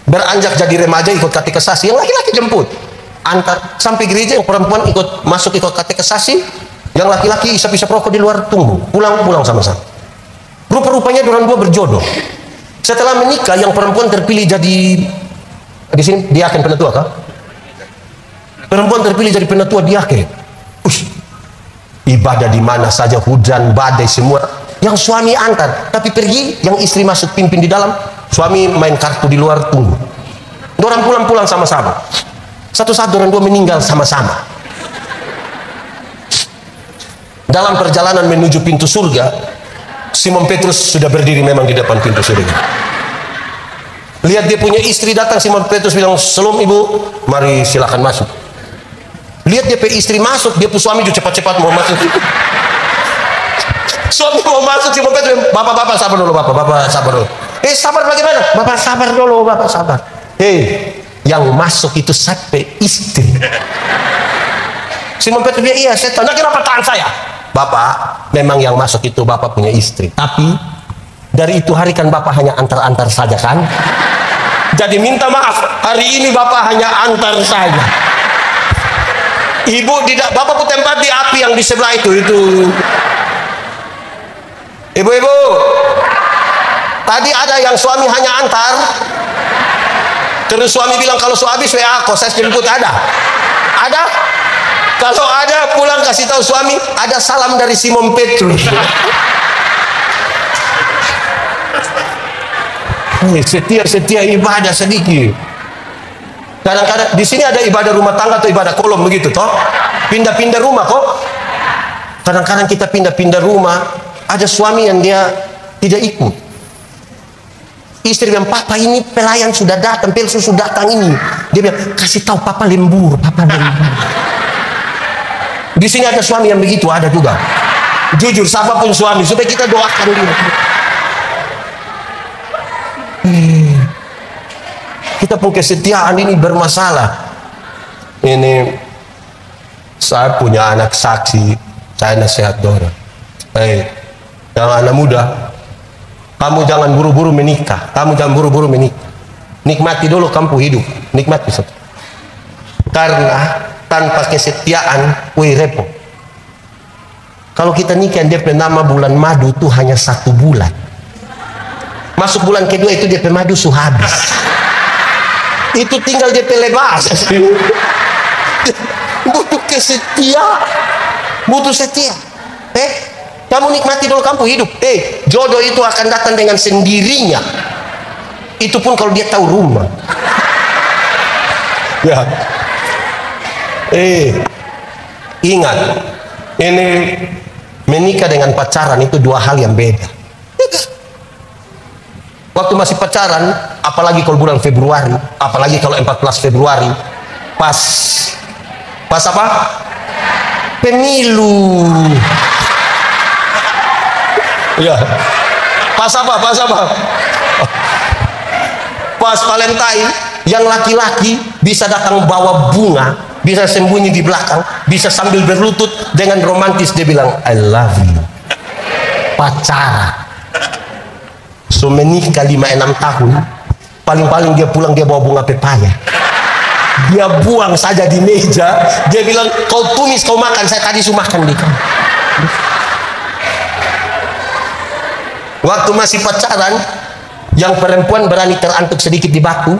Beranjak jadi remaja ikut katekisasi, yang laki-laki jemput. Antar sampai gereja, yang perempuan ikut masuk ikut katekisasi, yang laki-laki isap-isap rokok di luar tunggu. Pulang sama-sama. Rupa-rupanya orang dua berjodoh. Setelah menikah, yang perempuan terpilih jadi Di sini diaken penatua kah? Perempuan terpilih jadi penatua diaken. Ibadah di mana saja, hujan, badai, semua yang suami antar, tapi pergi yang istri masuk pimpin di dalam, suami main kartu di luar tunggu. Dorang pulang-pulang sama-sama. Satu saat dorang dua meninggal sama-sama. Dalam perjalanan menuju pintu surga, Simon Petrus sudah berdiri memang di depan pintu surga. Lihat dia punya istri datang, Simon Petrus bilang, "Shalom ibu, mari silakan masuk." Lihat dia punya istri masuk, dia punya suami juga cepat-cepat mau masuk. Suami mau masuk, Simon Petrus, "Bapak sabar dulu, bapak sabar dulu." Sabar bagaimana? "Bapak sabar dulu, bapak sabar." Yang masuk itu sampai istri. Simon Petrus bilang, "Iya, saya tanya kenapa tahan saya?" "Bapak, memang yang masuk itu bapak punya istri, tapi dari itu hari kan bapak hanya antar-antar saja kan? Jadi minta maaf, hari ini bapak hanya antar saja." Ibu tidak, bapak tempat di api yang di sebelah itu. Ibu-ibu, tadi ada yang suami hanya antar, terus suami bilang kalau suami habis WA kok saya jemput, ada? Kalau ada pulang kasih tahu suami, ada salam dari Simon Petrus. Setia ibadah sedikit. Kadang-kadang di sini ada ibadah rumah tangga atau ibadah kolom begitu toh, pindah-pindah rumah kok. Kadang-kadang kita pindah-pindah rumah, ada suami yang dia tidak ikut. Istri bilang, "Papa ini pelayan sudah datang, pelsu sudah datang ini." Dia bilang, "Kasih tahu papa lembur, papa lembur." Di sini ada suami yang begitu, ada juga. Jujur, siapapun suami, supaya kita doakan dia. Kita pun kesetiaan ini bermasalah. Ini saya punya anak saksi, saya nasihat dorang. Yang anak muda, kamu jangan buru-buru menikah. Nikmati dulu kamu hidup, nikmati satu. Karena tanpa kesetiaan, repot. Kalau kita nikah, dia nama bulan madu itu hanya 1 bulan. Masuk bulan kedua itu dia madu sudah habis. Itu tinggal dia lebas. Butuh kesetiaan, butuh setia. Kamu nikmati dulu kamu hidup. Jodoh itu akan datang dengan sendirinya. Itu pun kalau dia tahu rumah. Ya. Ingat, ini menikah dengan pacaran itu 2 hal yang beda. Waktu masih pacaran, apalagi kalau bulan Februari, apalagi kalau 14 Februari, pas apa? Pemilu. Ya. Pas apa? Pas Valentine, yang laki-laki bisa datang bawa bunga, bisa sembunyi di belakang, bisa sambil berlutut dengan romantis dia bilang, "I love you." Pacaran. So menikah 5-6 tahun, paling-paling dia pulang dia bawa bunga pepaya, dia buang saja di meja, dia bilang, "Kau tumis, kau makan, saya tadi sudah makan di kamu." Waktu masih pacaran, yang perempuan berani terantuk sedikit di batu,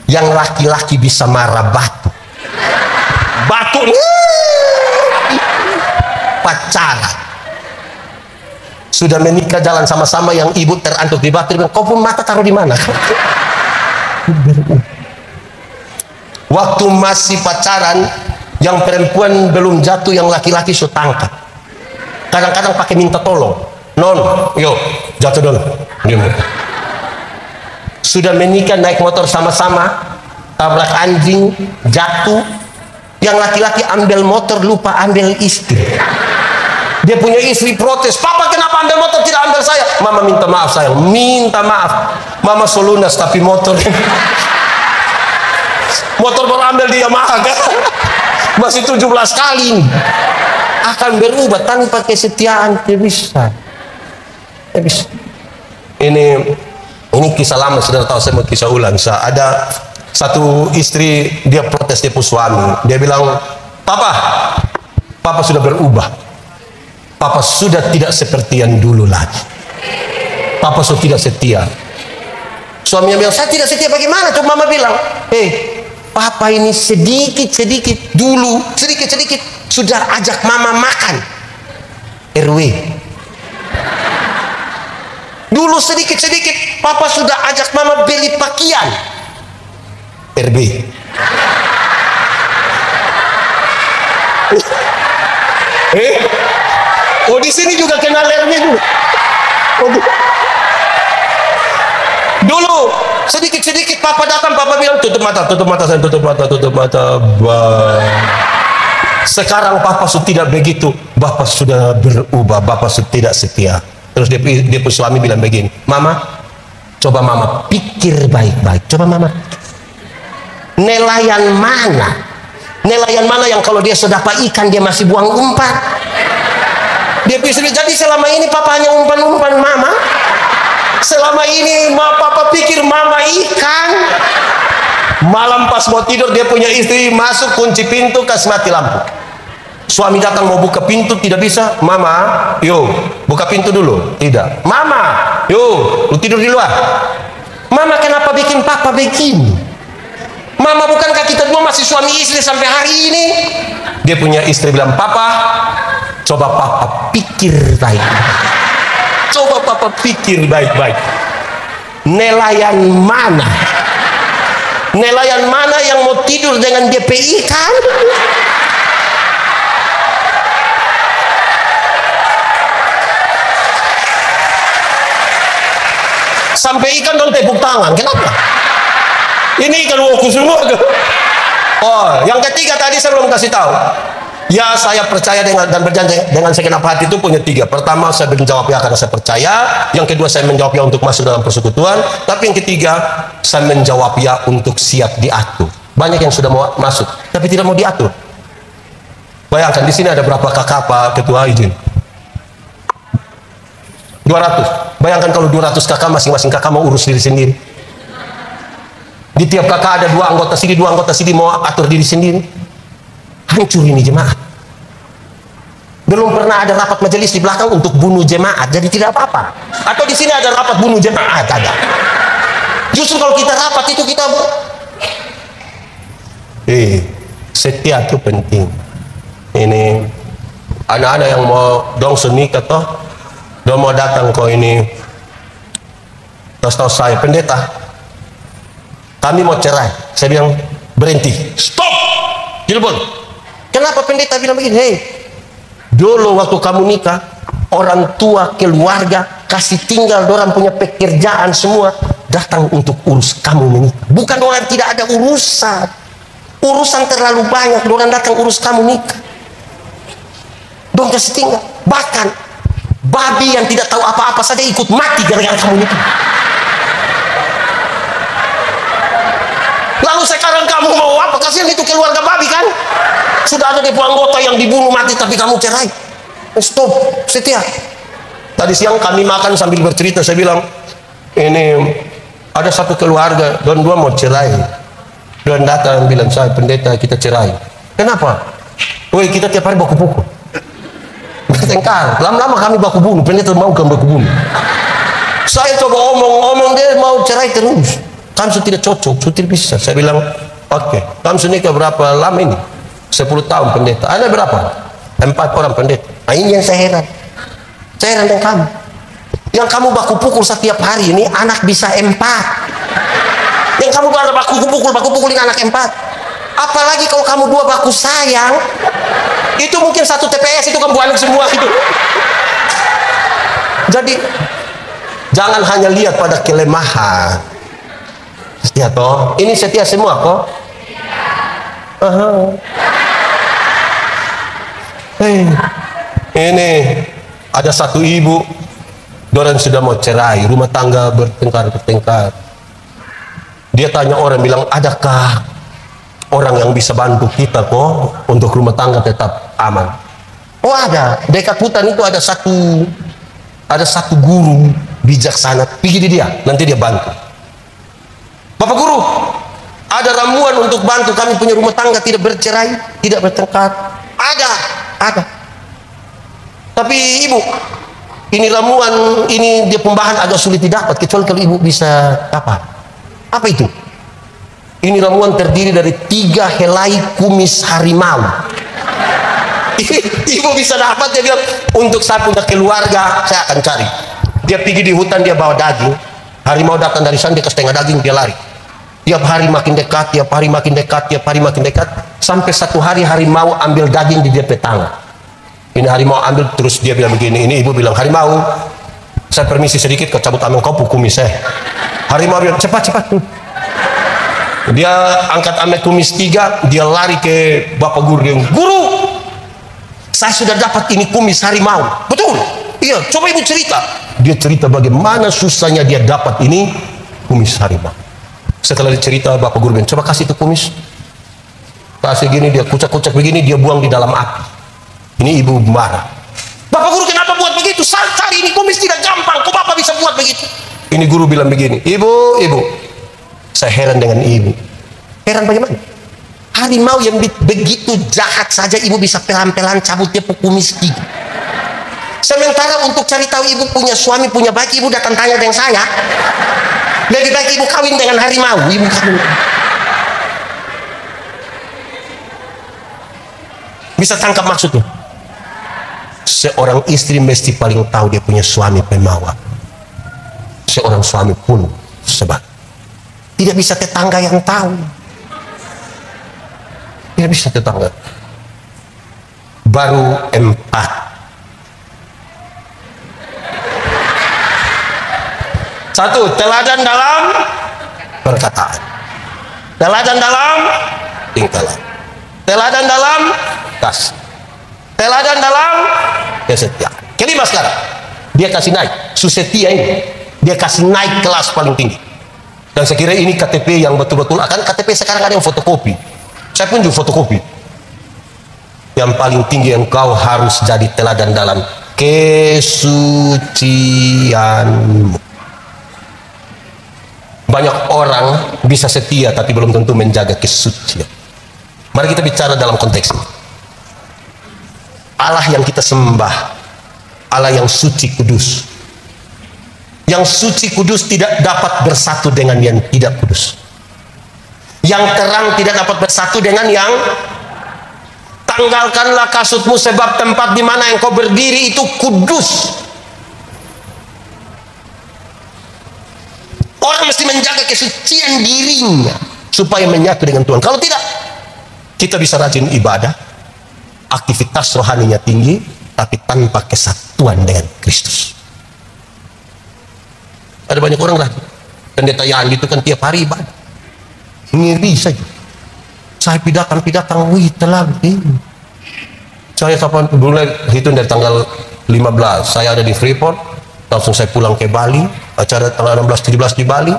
yang laki-laki bisa marah batu. Pacaran. Sudah menikah jalan sama-sama, yang ibu terantuk di batu, "Kau pun mata taruh di mana?" Waktu masih pacaran, yang perempuan belum jatuh, yang laki-laki sudah tangkap. Kadang-kadang pakai minta tolong, "Non, yuk jatuh dulu." Sudah menikah naik motor sama-sama, tabrak anjing, jatuh, yang laki-laki ambil motor lupa ambil istri. Dia punya istri protes, "Papa kenapa ambil motor, tidak ambil saya?" "Mama minta maaf sayang." "Minta maaf." Mama solunas tapi motor baru ambil dia Yamaha kan? Masih 17 kali. Akan berubah tanpa kesetiaan, tidak bisa. Ini kisah lama, saudara tahu, saya mau kisah ulang. Ada satu istri, dia protes dia punya suami. Dia bilang, Papa sudah berubah. Papa sudah tidak seperti yang dulu lagi. Papa sudah tidak setia." Suaminya bilang, "Saya tidak setia bagaimana?" Coba mama bilang, papa ini sedikit-sedikit dulu, sedikit-sedikit sudah ajak mama makan. RW. Dulu sedikit-sedikit papa sudah ajak mama beli pakaian. RB. Oh, di sini juga kenal RB dulu. Dulu sedikit-sedikit papa datang, papa bilang tutup mata, saya tutup mata. Sekarang papa sudah tidak begitu, bapak sudah berubah, bapak sudah tidak setia. Terus dia suami bilang begini, mama, coba mama pikir baik-baik, coba mama, nelayan mana yang kalau dia sudah dapat ikan dia masih buang umpan? Dia pikir, jadi selama ini papa hanya umpan-umpan mama. Selama ini papa pikir mama ikan. Malam pas mau tidur dia punya istri masuk, kunci pintu, kasih mati lampu. Suami datang mau buka pintu tidak bisa. Mama, yuk buka pintu dulu. Tidak. Mama, yuk lu tidur di luar. Mama, kenapa bikin papa begini? Mama, bukankah kita dua masih suami istri sampai hari ini? Dia punya istri bilang, papa, coba papa pikir baik. Coba papa pikir baik-baik. Nelayan mana yang mau tidur dengan DP ikan? Sampai ikan dong tepuk tangan. Kenapa? Ini ikan woku semua. Oh, yang ketiga tadi saya belum kasih tahu. Ya, saya percaya dan berjanji dengan segenap hati itu punya 3. Pertama, saya menjawab ya karena saya percaya. Yang kedua, saya menjawab ya untuk masuk dalam persekutuan. Tapi yang ketiga, saya menjawab ya untuk siap diatur. Banyak yang sudah mau masuk, tapi tidak mau diatur. Bayangkan di sini ada berapa kakak Pak Ketua izin? 200. Bayangkan kalau 200 kakak, masing-masing kakak mau urus diri sendiri. Di tiap kakak ada 2 anggota sini, 2 anggota sini mau atur diri sendiri. Hancur ini jemaat. Belum pernah ada rapat majelis di belakang untuk bunuh jemaat, jadi tidak apa-apa. Atau di sini ada rapat bunuh jemaat, ada. Justru kalau kita rapat itu kita setia itu penting. Ini anak-anak yang mau dong nikah toh, dong mau datang kok ini. Terus tahu saya pendeta, kami mau cerai. Saya bilang berhenti, stop, telepon. Kenapa pendeta bilang begini? Dulu waktu kamu nikah, orang tua, keluarga, kasih tinggal, orang punya pekerjaan semua, datang untuk urus kamu menikah. Bukan orang tidak ada urusan. Urusan terlalu banyak, orang datang urus kamu nikah. Dong kasih tinggal. Bahkan, babi yang tidak tahu apa-apa saja ikut mati gara-gara kamu nikah. Lalu sekarang kamu mau apa? Kasihan itu keluarga babi kan? Sudah ada depo anggota yang dibunuh mati tapi kamu cerai. Stop, setia. Tadi siang kami makan sambil bercerita, saya bilang, ini ada satu keluarga, don 2 mau cerai. Don datang bilang, saya pendeta kita cerai. Kenapa? Woi, kita tiap hari baku pukul. Bertengkar. Lama-lama kami baku bunuh, pendeta mau kan baku bunuh. Saya coba omong dia mau cerai terus. Kamu sudah tidak cocok, sudah tidak bisa. Saya bilang, oke, kamu sudah nikah berapa lama ini? 10 tahun pendeta. Ada berapa? 4 orang pendeta. Nah, ini yang saya heran. Saya heran dengan kamu. Yang kamu baku pukul setiap hari ini anak bisa 4. Yang kamu baku pukul dengan anak 4. Apalagi kalau kamu 2 baku sayang, itu mungkin 1 TPS itu kamu anak semua itu. Jadi jangan hanya lihat pada kelemahan. Setia toh, ini setia semua kok. Ini ada satu ibu, dorang sudah mau cerai, rumah tangga bertengkar. Dia tanya orang, bilang, adakah orang yang bisa bantu kita kok untuk rumah tangga tetap aman? Oh ada, dekat hutan itu ada satu guru bijaksana, pergi di dia, nanti dia bantu. Bapak guru, ada ramuan untuk bantu kami punya rumah tangga tidak bercerai, tidak bertengkar. Ada. Tapi ibu, ini ramuan, ini dia pembahan agak sulit didapat, kecuali kalau ibu bisa apa itu? Ini ramuan terdiri dari 3 helai kumis harimau. Ibu bisa dapat, dia bilang, untuk saya punya keluarga saya akan cari. Dia pergi di hutan, dia bawa daging. Harimau datang dari sana, dia ke setengah daging, dia lari. Tiap hari makin dekat, tiap hari makin dekat, tiap hari makin dekat, sampai satu hari harimau ambil daging di dia tangan. Ini harimau ambil, terus dia bilang begini. Ini ibu bilang, harimau, saya permisi sedikit, kau cabut ambil kau kumis saya. Harimau bilang, cepat. Dia angkat ambil kumis 3, dia lari ke bapak guru. Dia, guru, saya sudah dapat ini kumis harimau. Betul? Iya, coba ibu cerita. Dia cerita bagaimana susahnya dia dapat ini kumis harimau. Setelah dicerita, bapak guru bilang, coba kasih itu kumis. Kasih gini, dia kucak-kucak begini, dia buang di dalam api. Ini ibu marah. Bapak guru, kenapa buat begitu? Saya cari ini kumis tidak gampang, kok bapak bisa buat begitu? Ini guru bilang begini, ibu, saya heran dengan ibu. Heran bagaimana? Harimau yang begitu jahat saja ibu bisa pelan-pelan cabut dia kumis 3. Sementara untuk cari tahu ibu punya suami, punya baik, ibu datang tanya dengan saya. Lebih baik ibu kawin dengan harimau. Ibu kawin. Bisa tangkap maksudnya? Seorang istri mesti paling tahu dia punya suami pemawa. Seorang suami pun sebab tidak bisa tetangga yang tahu. Tidak bisa tetangga. Baru 4. 1, teladan dalam perkataan, teladan dalam tingkah, teladan dalam kasih, teladan dalam kesetiaan. Kelima sekarang, dia kasih naik, susetia ini, dia kasih naik kelas paling tinggi. Dan saya kira ini KTP yang betul-betul, akan KTP sekarang ada yang fotokopi. Saya pun juga fotokopi. Yang paling tinggi, engkau harus jadi teladan dalam kesucianmu. Banyak orang bisa setia tapi belum tentu menjaga kesucian. Mari kita bicara dalam konteks ini. Allah yang kita sembah, Allah yang suci kudus. Yang suci kudus tidak dapat bersatu dengan yang tidak kudus. Yang terang tidak dapat bersatu dengan yang. Tanggalkanlah kasutmu, sebab tempat di mana engkau berdiri itu kudus. Orang mesti menjaga kesucian dirinya supaya menyatu dengan Tuhan. Kalau tidak, kita bisa rajin ibadah, aktivitas rohaninya tinggi, tapi tanpa kesatuan dengan Kristus. Ada banyak orang rajin. Pendeta Yandi itu kan tiap hari ibadah. Ngiri saja. Saya pidatang, wih telah. Saya kapan dulu hitung dari tanggal 15, saya ada di Freeport. Langsung saya pulang ke Bali, acara tanggal 16-17 di Bali,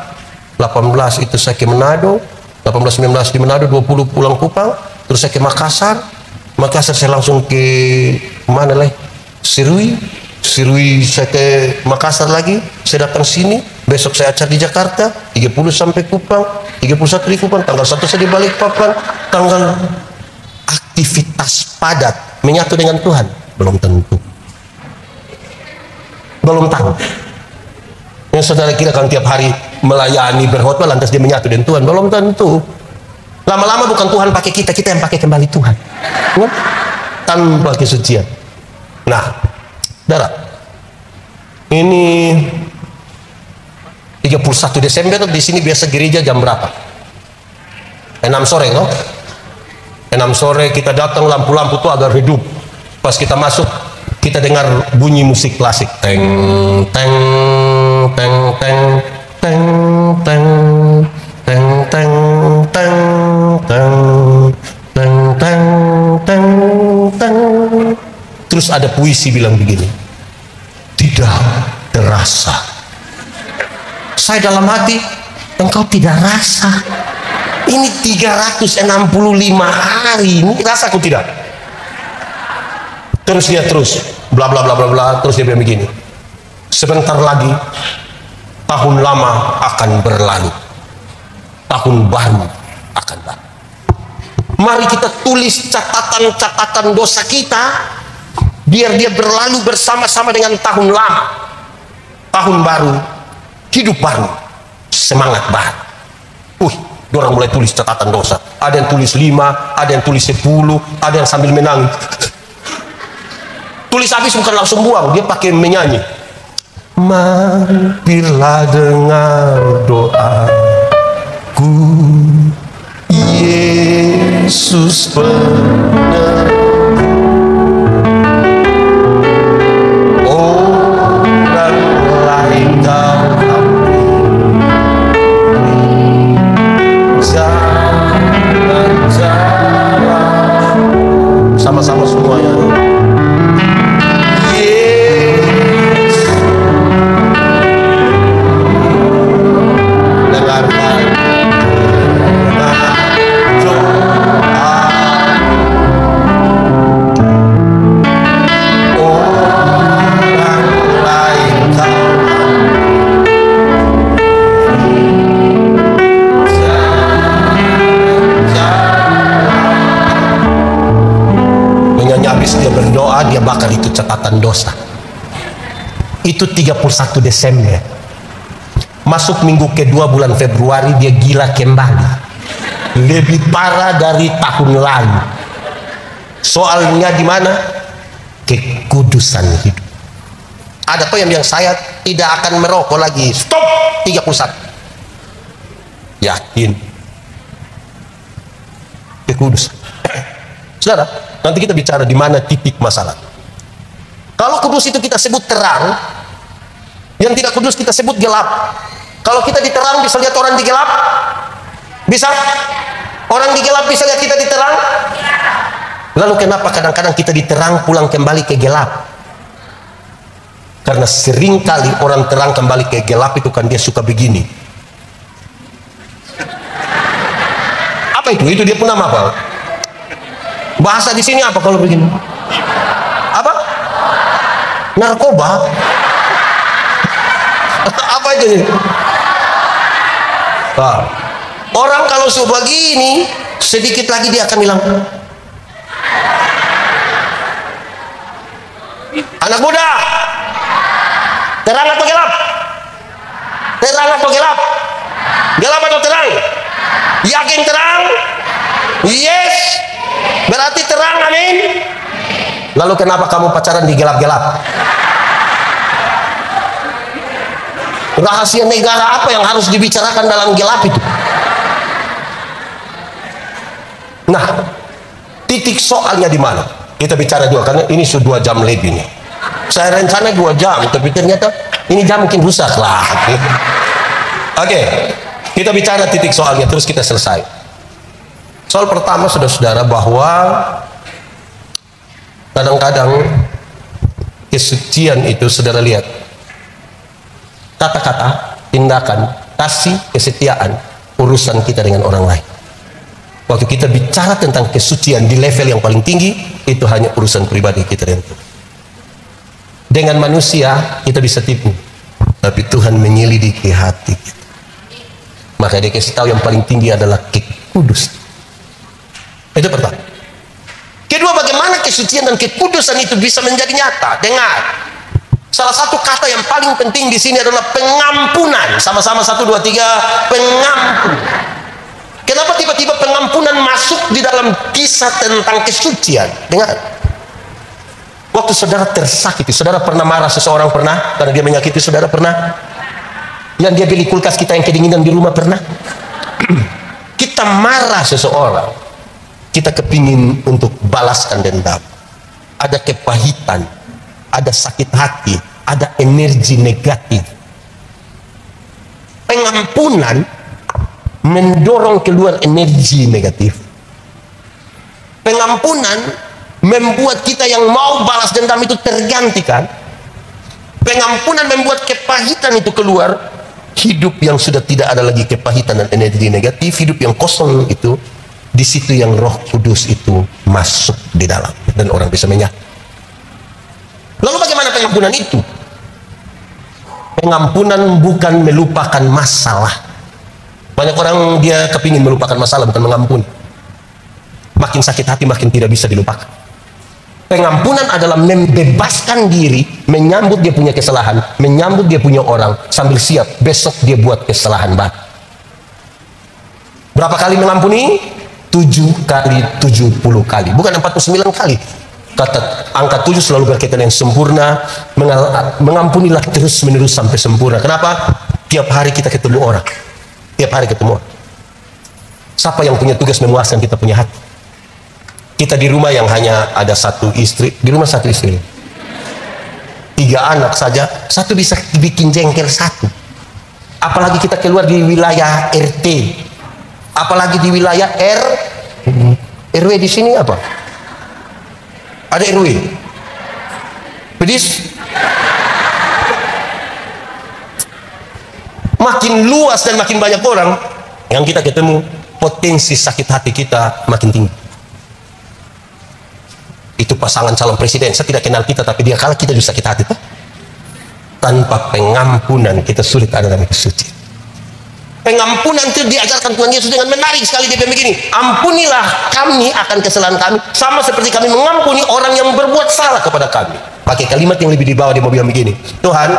18 itu saya ke Manado, 18-19 di Manado, 20 pulang Kupang, terus saya ke Makassar saya langsung ke mana lagi? Sirui saya ke Makassar lagi, saya datang sini, besok saya acara di Jakarta, 30 sampai Kupang, 31 di Kupang, tanggal 1 saya di Balikpapan, tanggal aktivitas padat, menyatu dengan Tuhan, belum tentu. Belum tahu. Yang saudara kira kan tiap hari melayani berkhotbah lantas dia menyatu dengan Tuhan, belum tentu. Lama-lama bukan Tuhan pakai kita yang pakai kembali Tuhan. Ya? Tanpa kesucian. Nah, saudara, ini 31 Desember di sini biasa gereja jam berapa? 6 sore loh. 6 sore kita datang, lampu-lampu tuh agak redup. Pas kita masuk, kita dengar bunyi musik klasik, teng teng teng teng teng teng teng teng teng teng teng teng teng teng. Terus ada puisi bilang begini, tidak terasa. Saya dalam hati, engkau tidak rasa. Ini 365 hari, ini rasaku tidak. Terus dia bla bla bla bla bla, terus dia bilang begini, sebentar lagi tahun lama akan berlalu, tahun baru akan datang. Mari kita tulis catatan-catatan dosa kita, biar dia berlalu bersama-sama dengan tahun lama. Tahun baru, hidup baru, semangat baru. Orang mulai tulis catatan dosa. Ada yang tulis 5, ada yang tulis 10, ada yang sambil menangis. Tulis habis bukan langsung buang, dia pakai menyanyi. Mampirlah dengar doaku, Yesus benar. Orang lain kau jangan sama-sama semuanya. Dia berdoa, dia bakal itu catatan dosa. Itu 31 Desember. Masuk minggu kedua bulan Februari, dia gila kembali. Lebih parah dari tahun lalu. Soalnya di mana? Kekudusan hidup. Ada apa yang saya tidak akan merokok lagi. Stop! 31. Yakin. Kekudusan. Saudara, nanti kita bicara di mana titik masalah. Kalau kudus itu kita sebut terang, yang tidak kudus kita sebut gelap. Kalau kita diterang bisa lihat orang di gelap? Bisa? Orang di gelap bisa lihat kita diterang? Lalu kenapa kadang-kadang kita diterang pulang kembali ke gelap? Karena seringkali orang terang kembali ke gelap itu kan dia suka begini. Apa itu? Itu dia pun nama apa? Bahasa di sini apa kalau begini? Apa? Narkoba? Apa itu? Nah, orang kalau sudah begini, sedikit lagi dia akan bilang, anak muda, terang atau gelap? Terang atau gelap? Gelap atau terang? Yakin terang? Yes. Berarti terang, amin. Lalu kenapa kamu pacaran di gelap-gelap? Rahasia negara apa yang harus dibicarakan dalam gelap itu? Nah, titik soalnya di mana? Kita bicara dua, karena ini sudah 2 jam lebih nih. Saya rencana 2 jam, tapi ternyata ini jam mungkin rusak lah. Oke, kita bicara titik soalnya, terus kita selesai. Soal pertama, saudara-saudara, bahwa kadang-kadang kesucian itu, saudara lihat, kata-kata, tindakan, kasih, kesetiaan, urusan kita dengan orang lain. Waktu kita bicara tentang kesucian di level yang paling tinggi, itu hanya urusan pribadi kita dengan Tuhan. Dengan manusia kita bisa tipu, tapi Tuhan menyelidiki hati kita. Maka dia kasih tahu yang paling tinggi adalah kekudus. Itu pertama. Kedua, bagaimana kesucian dan kekudusan itu bisa menjadi nyata? Dengar, salah satu kata yang paling penting di sini adalah pengampunan. Sama-sama 1, 2, 3, pengampunan. Kenapa tiba-tiba pengampunan masuk di dalam kisah tentang kesucian? Dengar, waktu saudara tersakiti, saudara pernah marah seseorang? Pernah? Karena dia menyakiti saudara? Pernah? Yang dia beli kulkas kita yang kedinginan di rumah? Pernah? Kita marah seseorang, kita kepingin untuk balaskan dendam. Ada kepahitan, ada sakit hati, ada energi negatif. Pengampunan mendorong keluar energi negatif. Pengampunan membuat kita yang mau balas dendam itu tergantikan. Pengampunan membuat kepahitan itu keluar. Hidup yang sudah tidak ada lagi kepahitan dan energi negatif, hidup yang kosong itu, di situ yang Roh Kudus itu masuk di dalam dan orang bisa menyatu. Lalu bagaimana pengampunan itu? Pengampunan bukan melupakan masalah. Banyak orang dia kepingin melupakan masalah, bukan mengampuni. Makin sakit hati makin tidak bisa dilupakan. Pengampunan adalah membebaskan diri, menyambut dia punya kesalahan, menyambut dia punya orang, sambil siap besok dia buat kesalahan baru. Berapa kali mengampuni? 7 kali 70 kali, bukan 49 kali. Kata angka 7 selalu berkaitan yang sempurna. Mengampunilah terus menerus sampai sempurna. Kenapa? Tiap hari kita ketemu orang, tiap hari ketemu orang. Siapa yang punya tugas memuaskan kita punya hati? Kita di rumah yang hanya ada 1 istri, di rumah 1 istri, 3 anak saja, 1 bisa bikin jengkel 1. Apalagi kita keluar di wilayah RT, apalagi di wilayah RW. Di sini apa? Ada RW? Pedis? Makin luas dan makin banyak orang yang kita ketemu, potensi sakit hati kita makin tinggi. Itu pasangan calon presiden, saya tidak kenal kita, tapi dia kalah, kita juga sakit hati tuh. Tanpa pengampunan kita sulit ada dalam kesucian. Pengampunan itu diajarkan Tuhan Yesus dengan menarik sekali. Dia bilang begini, ampunilah kami akan kesalahan kami sama seperti kami mengampuni orang yang berbuat salah kepada kami. Pakai kalimat yang lebih di bawah, dia mau bilang begini, Tuhan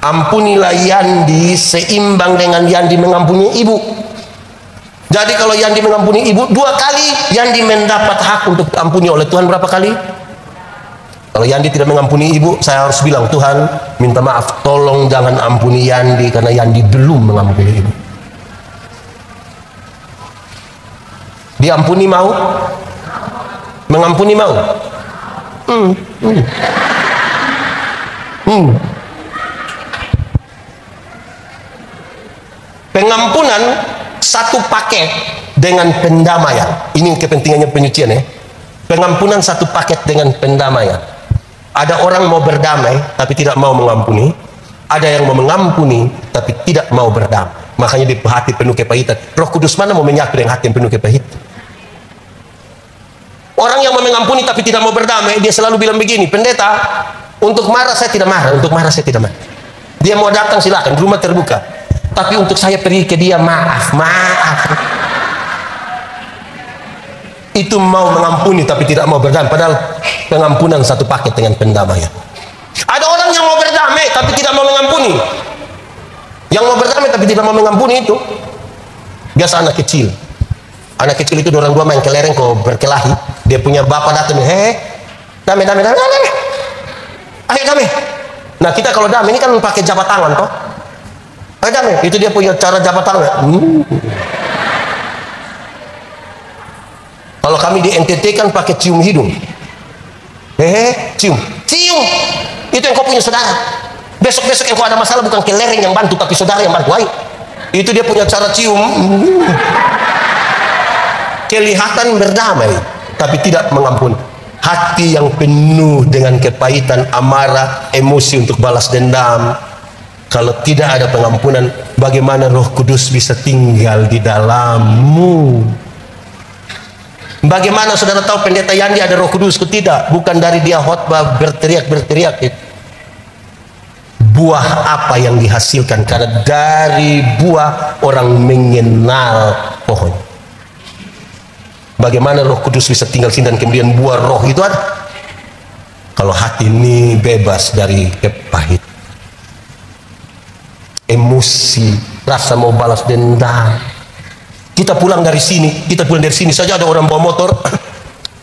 ampunilah Yandi seimbang dengan Yandi mengampuni ibu. Jadi kalau Yandi mengampuni ibu 2 kali, Yandi mendapat hak untuk diampuni oleh Tuhan berapa kali? Kalau Yandi tidak mengampuni ibu, saya harus bilang, Tuhan minta maaf, tolong jangan ampuni Yandi karena Yandi belum mengampuni ibu. Diampuni mau? Mengampuni mau? Pengampunan 1 paket dengan pendamaian. Ini kepentingannya penyucian ya. Pengampunan 1 paket dengan pendamaian. Ada orang mau berdamai tapi tidak mau mengampuni. Ada yang mau mengampuni tapi tidak mau berdamai. Makanya di hati penuh kepahitan. Roh Kudus mana mau menyatu dengan hati yang penuh kepahitan? Orang yang mau mengampuni tapi tidak mau berdamai, dia selalu bilang begini, pendeta, untuk marah saya tidak marah, untuk marah saya tidak marah. Dia mau datang silakan, rumah terbuka. Tapi untuk saya pergi ke dia, maaf. Itu mau mengampuni tapi tidak mau berdamai, padahal pengampunan 1 paket dengan pendamaian. Ada orang yang mau berdamai tapi tidak mau mengampuni. Yang mau berdamai tapi tidak mau mengampuni itu biasa anak kecil. Anak kecil itu orang 2 main kelereng kok berkelahi. Dia punya bapak datang, damai. Ayo damai. Nah kita kalau damai ini kan pakai jabat tangan toh. Ayo damai. Itu dia punya cara jabat tangan. Kalau kami di NTT kan pakai cium hidung. Cium. Itu yang kau punya saudara. Besok-besok yang kau ada masalah bukan kelereng yang bantu, tapi saudara yang bantu. Ayo. Itu dia punya cara cium. Kelihatan berdamai, tapi tidak mengampuni. Hati yang penuh dengan kepahitan, amarah, emosi untuk balas dendam. Kalau tidak ada pengampunan, bagaimana Roh Kudus bisa tinggal di dalammu? Bagaimana saudara tahu pendeta Yandi ada Roh Kudus? Tidak, bukan dari dia khotbah berteriak-berteriak. Buah apa yang dihasilkan? Karena dari buah orang mengenal pohon. Bagaimana Roh Kudus bisa tinggal sini dan kemudian buah roh itu ada? Kalau hati ini bebas dari kepahitan, emosi, rasa mau balas dendam. Kita pulang dari sini saja ada orang bawa motor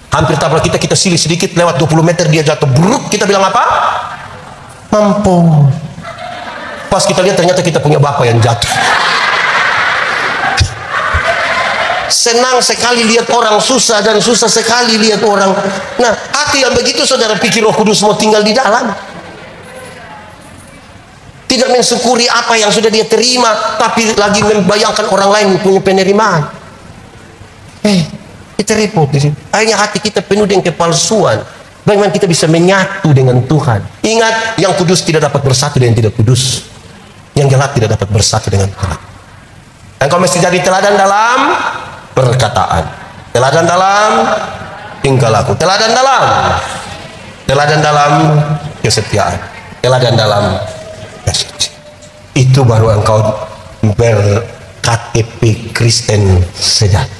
hampir tabrak kita silih sedikit lewat 20 meter dia jatuh, bruk, kita bilang apa? Mampu. Pas kita lihat ternyata kita punya bapak yang jatuh. Senang sekali lihat orang susah dan susah sekali lihat orang. Nah, hati yang begitu saudara pikir Roh Kudus mau tinggal di dalam? Tidak mensyukuri apa yang sudah dia terima, tapi lagi membayangkan orang lain punya penerimaan. Kita repot di sini. Akhirnya hati kita penuh dengan kepalsuan. Bagaimana kita bisa menyatu dengan Tuhan? Ingat, yang kudus tidak dapat bersatu dengan yang tidak kudus. Yang gelap tidak dapat bersatu dengan Tuhan. Engkau mesti jadi teladan dalam perkataan, teladan dalam tingkah laku, teladan dalam kesetiaan, teladan dalam kesucian. Itu baru engkau berKTP Kristen sejati.